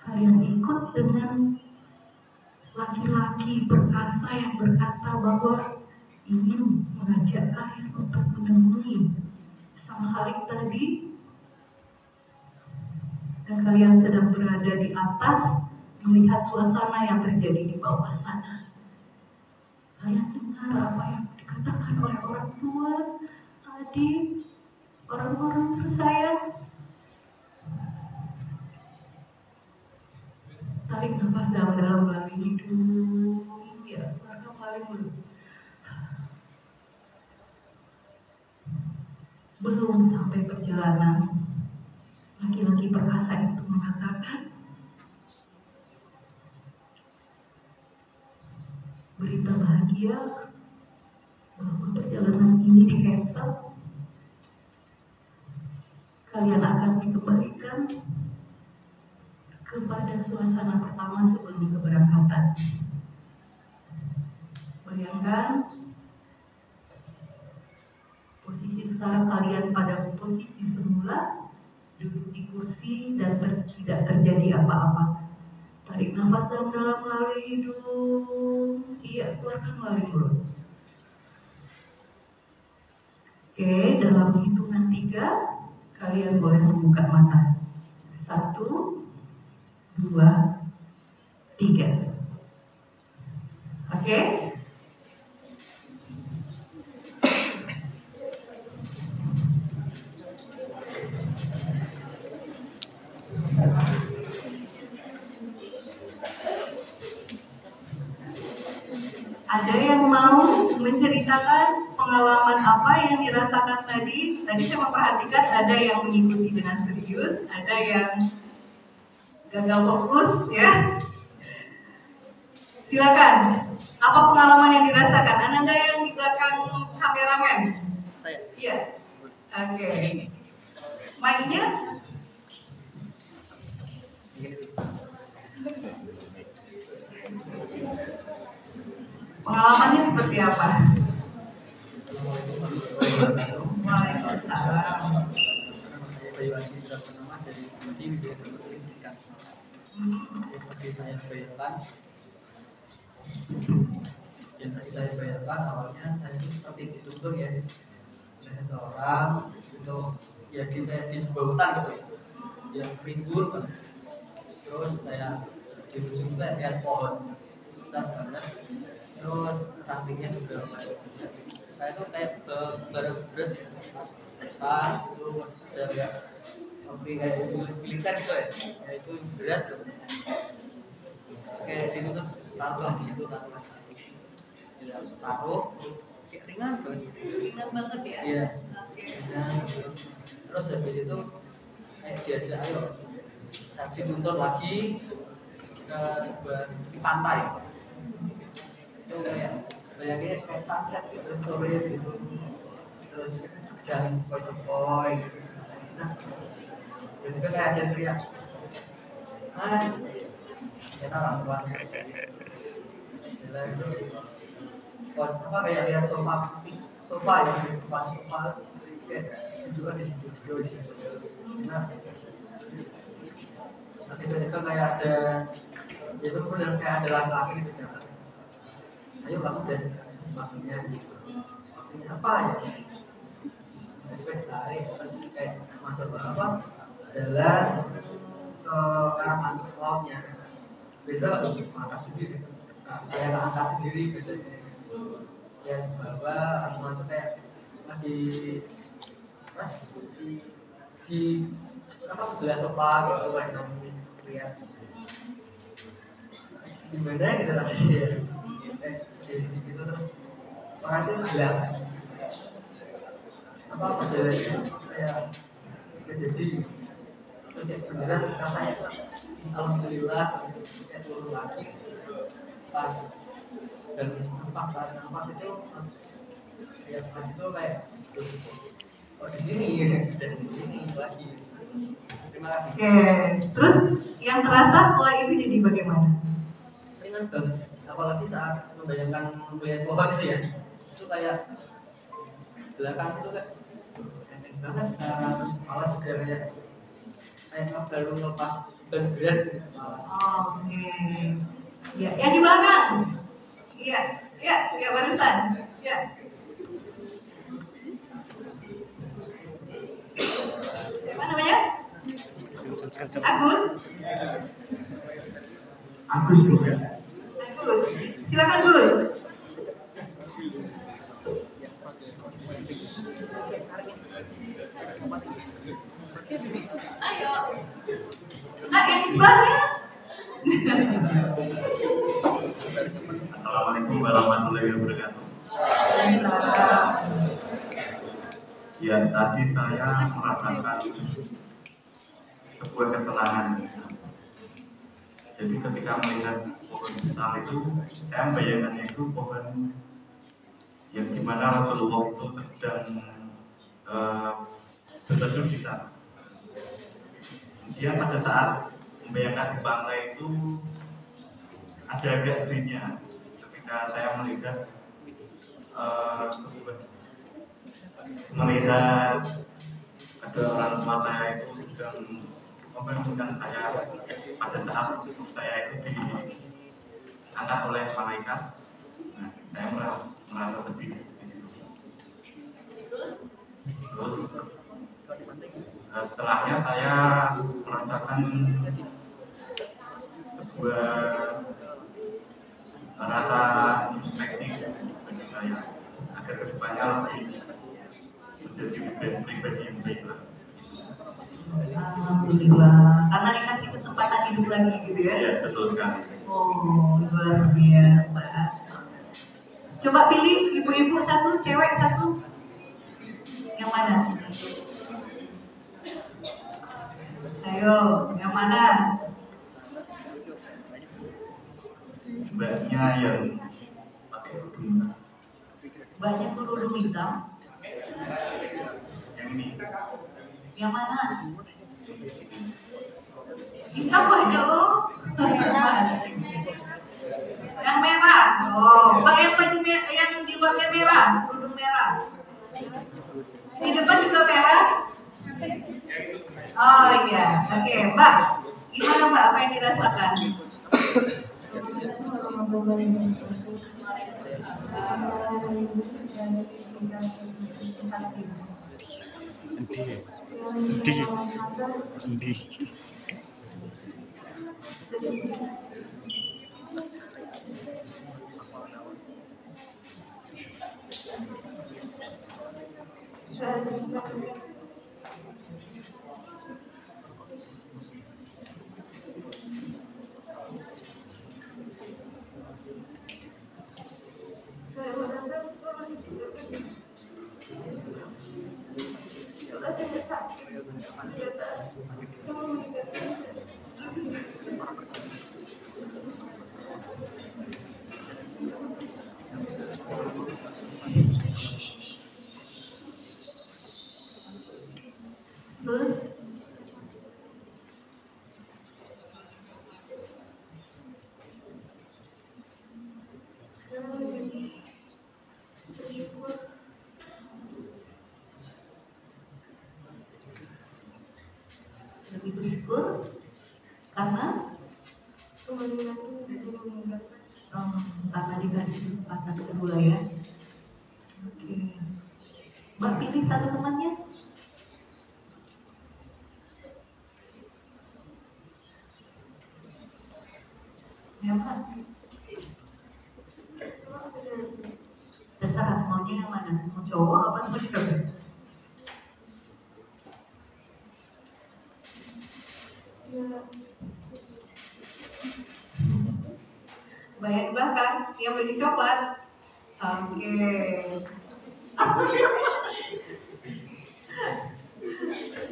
Kalian ikut dengan laki-laki perkasa yang berkata bahwa ingin mengajak kalian untuk menemui sang Halik tadi, dan kalian sedang berada di atas melihat suasana yang terjadi di bawah sana. Kalian dengar apa yang dikatakan oleh orang tua, adik, orang-orang tersayang. Tarik nafas dalam-dalam melalui hidung. Ya, keluarkan melalui mulut. Belum sampai perjalanan, laki-laki perkasa itu mengatakan, berita bahagia bahwa perjalanan ini di-cancel. Kalian akan dikembalikan kepada suasana pertama sebelum keberangkatan. Bayangkan posisi sekarang kalian pada posisi semula, duduk di kursi dan tidak terjadi apa-apa. Tarik nafas dalam-dalam melalui hidung, iya, keluarkan melalui mulut. Oke, dalam hitungan 3 kalian boleh membuka mata. 1, 2, 3. Oke? Ada yang mau menceritakan pengalaman apa yang dirasakan tadi? Tadi saya memperhatikan ada yang mengikuti dengan serius, ada yang gagal fokus, ya. Silakan. Apa pengalaman yang dirasakan? Ada yang di belakang kameramen? Saya. Iya. Oke. Mic-nya? Pengalamannya seperti apa? Waalaikumsalam. Yang tadi saya bayangkan awalnya saya itu seperti dituntun ya oleh seseorang itu ya di sebuah hutan gitu yang rimbun, terus kayak di ujung itu kayak pohon besar banget, terus rantingnya juga banyak. Saya tuh kayak barang berat ya, besar gitu, udah kayak kayak militer gitu ya, itu berat tuh. Kayak dituntut taruhlah di situ, taruhlah di situ. Ya, taruh kayak ringan banget. Ringan banget ya? Iya. Nah, terus habis itu diajak ayo saksi tuntun lagi ke sebuah di pantai. Itu kayak bayangin kayak sunset gitu, sore gitu. Terus jalan sepoi-sepoi gitu. Nah, dan juga kayak ada teriak. Kita orang tua jalan itu apa kayak lihat sofa yang di depan sofa kayak juga di situ nah tiba-tiba kayak ada ya itu benar kayak ada laki-laki gitu datang, ayo kamu dari waktunya apa ya, tiba-tiba ditarik terus kayak masuk apa jalan ke arah lautnya. Beda angkat sendiri, kayak angkat sendiri biasanya. Yang bawah harus masuk kayak di apa sebelah sofa gitu kan kamu lihat. Gimana gitu rasanya ya? Jadi gitu terus orang itu bilang apa perjalanannya kayak jadi beneran rasanya alhamdulillah kayak turun lagi pas dan nafas itu pas ya pas itu kayak oh di sini dan di sini lagi. Terima kasih. Oke, terus yang terasa setelah itu jadi bagaimana? Ringan banget, apalagi saat membayangkan melihat pohon itu ya, itu kayak belakang itu kayak enteng banget sekarang, terus kepala juga kayak baru lepas ban berat gitu. Oke. Ya, yang di belakang. Iya, barusan. Ya. Siapa namanya? Agus. Agus. Silakan Gus. Ayo. Nah, yang di sebelahnya. Assalamualaikum warahmatullahi wabarakatuh. Ya, tadi saya merasakan sebuah ketenangan. Jadi ketika melihat pohon besar itu, saya membayangkannya itu pohon yang dimana Rasulullah itu sedang berteduh di sana. Kemudian pada saat membayangkan di pantai itu ada agak sedihnya ketika saya melihat ada orang tua saya itu sedang membangunkan saya pada saat saya itu diangkat oleh malaikat. Nah, saya merasa sedih. Terus setelahnya saya merasakan sebuah rasa introspeksi bagi saya agar kedepannya lebih menjadi pribadi yang baik lah. Alhamdulillah, karena dikasih kesempatan hidup lagi gitu ya? Iya, betul sekali. Oh, luar biasa. Coba pilih ibu-ibu satu, cewek satu. Yang mana? Ayo, yang mana? Mbaknya yang pakai kerudung. Mbaknya kerudung hitam. Yang ini. Yang mana? Hitam banyak loh. Yang merah. Oh, mbak yang baju yang di luarnya merah, kerudung merah. Di depan juga merah. Oh iya, oke, Mbak. Gimana Mbak? Apa yang dirasakan? Lebih bersyukur karena karena dikasih kesempatan kedua ya. Oke. Mbak pilih satu temannya. Ya Mbak. Terserah maunya yang mana? Mau cowok apa mau cewek? Banyak bahkan yang beli coklat. Oke.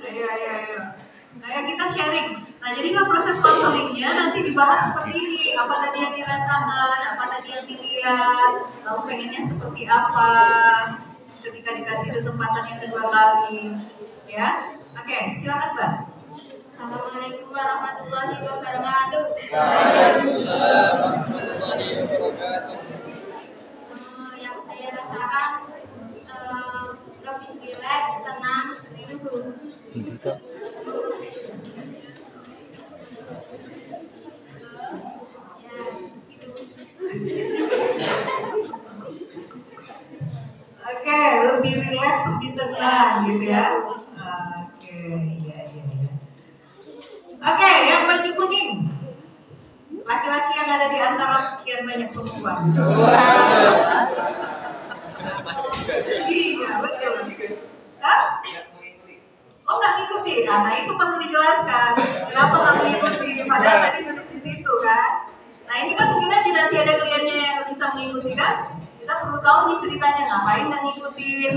Ayo. Ayo kita sharing. Nah jadi kan proses konselingnya nanti dibahas seperti ini. Apa tadi yang dirasakan, apa tadi yang dilihat, lalu pengennya seperti apa ketika dikasih kesempatan yang kedua kali. Ya, oke, silakan Mbak. Assalamualaikum warahmatullahi wabarakatuh. Waalaikumsalam warahmatullahi wabarakatuh. Yang saya rasakan lebih rileks, tenang, itu. Oke, lebih rileks, lebih tenang gitu ya. Oke, iya. Oke, yang baju kuning. Laki-laki yang ada di antara sekian banyak perempuan. Iya, betul. Hah? Oh, nggak ngikuti. Nah, itu perlu dijelaskan. Kenapa nggak mengikuti? Padahal tadi duduk di situ kan. Nah, ini kan mungkin aja nanti ada kliennya yang nggak bisa mengikuti kan. Kita perlu tahu nih ceritanya ngapain nggak ngikutin.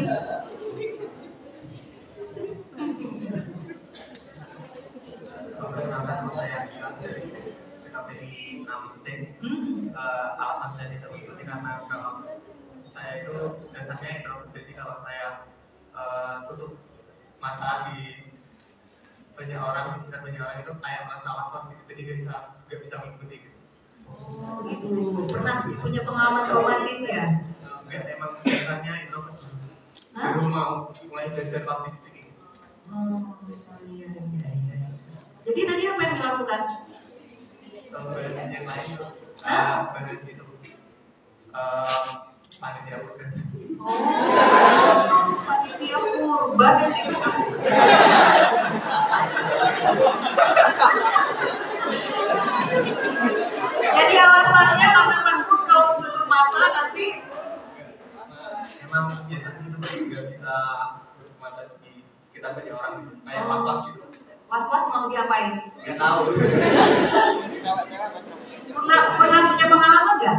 mata di banyak orang, di sekitar banyak orang itu kayak merasa was-was gitu, jadi nggak bisa mengikuti gitu. Oh gitu. Pernah punya pengalaman romantis ya? Enggak, emang biasanya itu baru mau mulai belajar public speaking. Oh iya. Jadi tadi apa yang dilakukan? Bahas yang lain itu bahas itu panitia kurban. Oh, panitia kurban yang itu. Jadi alasannya karena takut kalau tutup mata nanti. Emang biasanya itu nggak bisa tutup mata di sekitar banyak orang kayak was-was gitu. Was-was mau diapain? Nggak tahu. Pernah punya pengalaman nggak?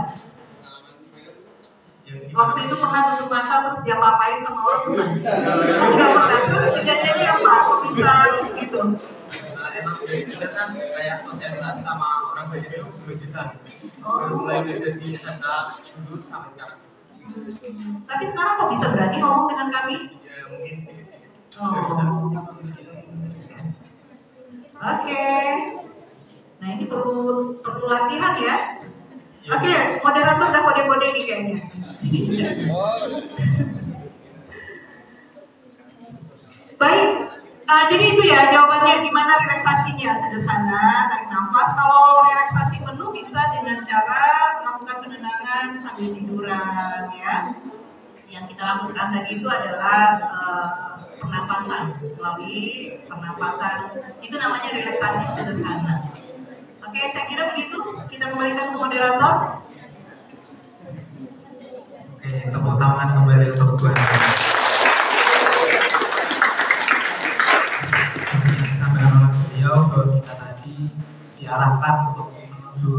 Waktu itu pernah tutup mata terus diapa-apain sama orang bukan? Nggak pernah. Terus kejadiannya apa? Kok bisa gitu? Emang kita kan kayak kontenan sama orang banyak itu berjutaan. Baru mulai belajar di SMK dulu sampai sekarang. Tapi sekarang kok bisa berani ngomong dengan kami? Ya mungkin sih. Oke. Nah ini perlu latihan ya. Oke, moderator udah kode-kode nih kayaknya. Baik, jadi itu ya jawabannya gimana relaksasinya. Sederhana, tarik nafas. Kalau relaksasi penuh bisa dengan cara melakukan penenangan sambil tiduran ya. Yang kita lakukan tadi itu adalah pernapasan, melalui pernapasan. Itu namanya relaksasi sederhana. Oke, saya kira begitu. Kita kembalikan ke moderator. Oke, tepuk tangan kembali untuk Tuhan. Sampaikan oleh beliau bahwa kita tadi diarahkan untuk menuju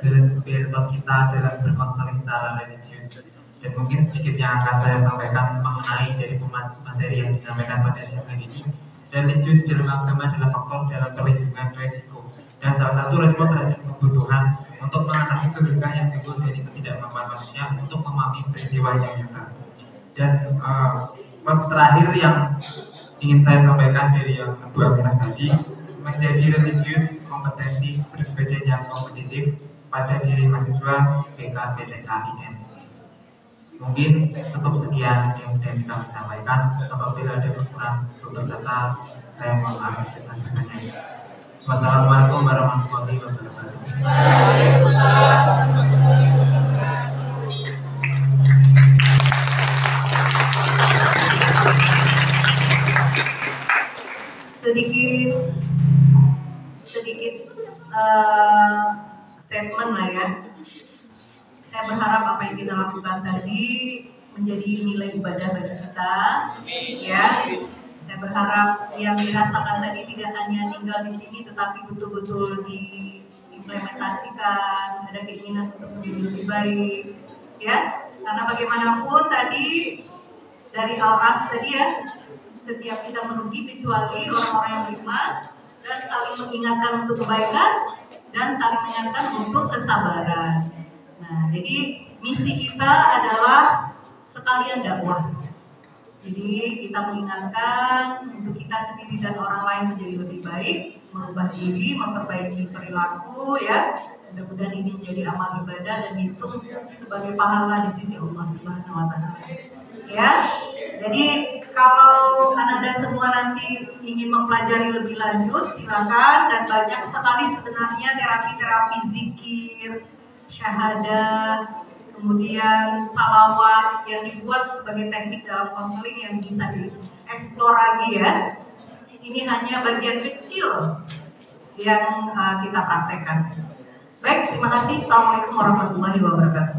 jalan spiritual kita dalam berkonseling secara religius. Dan mungkin sedikit yang akan saya sampaikan mengenai dari materi yang disampaikan pada siang hari ini. Religius dalam agama adalah faktor dalam perlindungan resiko. Dan salah satu respon terhadap kebutuhan untuk mengatasi kegagalan yang timbul dari ketidakmampuan manusia untuk memahami peristiwa yang nyata. Dan quotes terakhir yang ingin saya sampaikan dari yang kedua kelas tadi, menjadi religius kompetensi berbeda yang kompetitif pada diri mahasiswa PKPTKIN. Mungkin cukup sekian yang sudah kami sampaikan. Apabila ada kekurangan tutur kata, saya mohon maaf sebesar-besarnya. Wassalamualaikum warahmatullahi wabarakatuh. Sedikit statement lah ya. Saya berharap apa yang kita lakukan tadi menjadi nilai ibadah bagi kita, ya. Saya berharap yang dirasakan tadi tidak hanya tinggal di sini, tetapi betul-betul diimplementasikan, ada keinginan untuk menjadi lebih baik, ya. Karena bagaimanapun tadi dari Al-As tadi ya, setiap kita merugi kecuali orang-orang yang beriman dan saling mengingatkan untuk kebaikan dan saling mengingatkan untuk kesabaran. Nah, jadi misi kita adalah sekalian dakwah. Jadi kita mengingatkan untuk kita sendiri dan orang lain menjadi lebih baik, merubah diri, memperbaiki perilaku ya. Mudah-mudahan ini menjadi amal ibadah dan dihitung sebagai pahala di sisi Allah Subhanahu wa taala. Ya. Jadi kalau Anda semua nanti ingin mempelajari lebih lanjut, silakan, dan banyak sekali sebenarnya terapi-terapi zikir, syahadat, kemudian salawat yang dibuat sebagai teknik dalam konseling yang bisa dieksplor lagi ya. Ini hanya bagian kecil yang kita praktekkan. Baik, terima kasih. Assalamualaikum warahmatullahi wabarakatuh.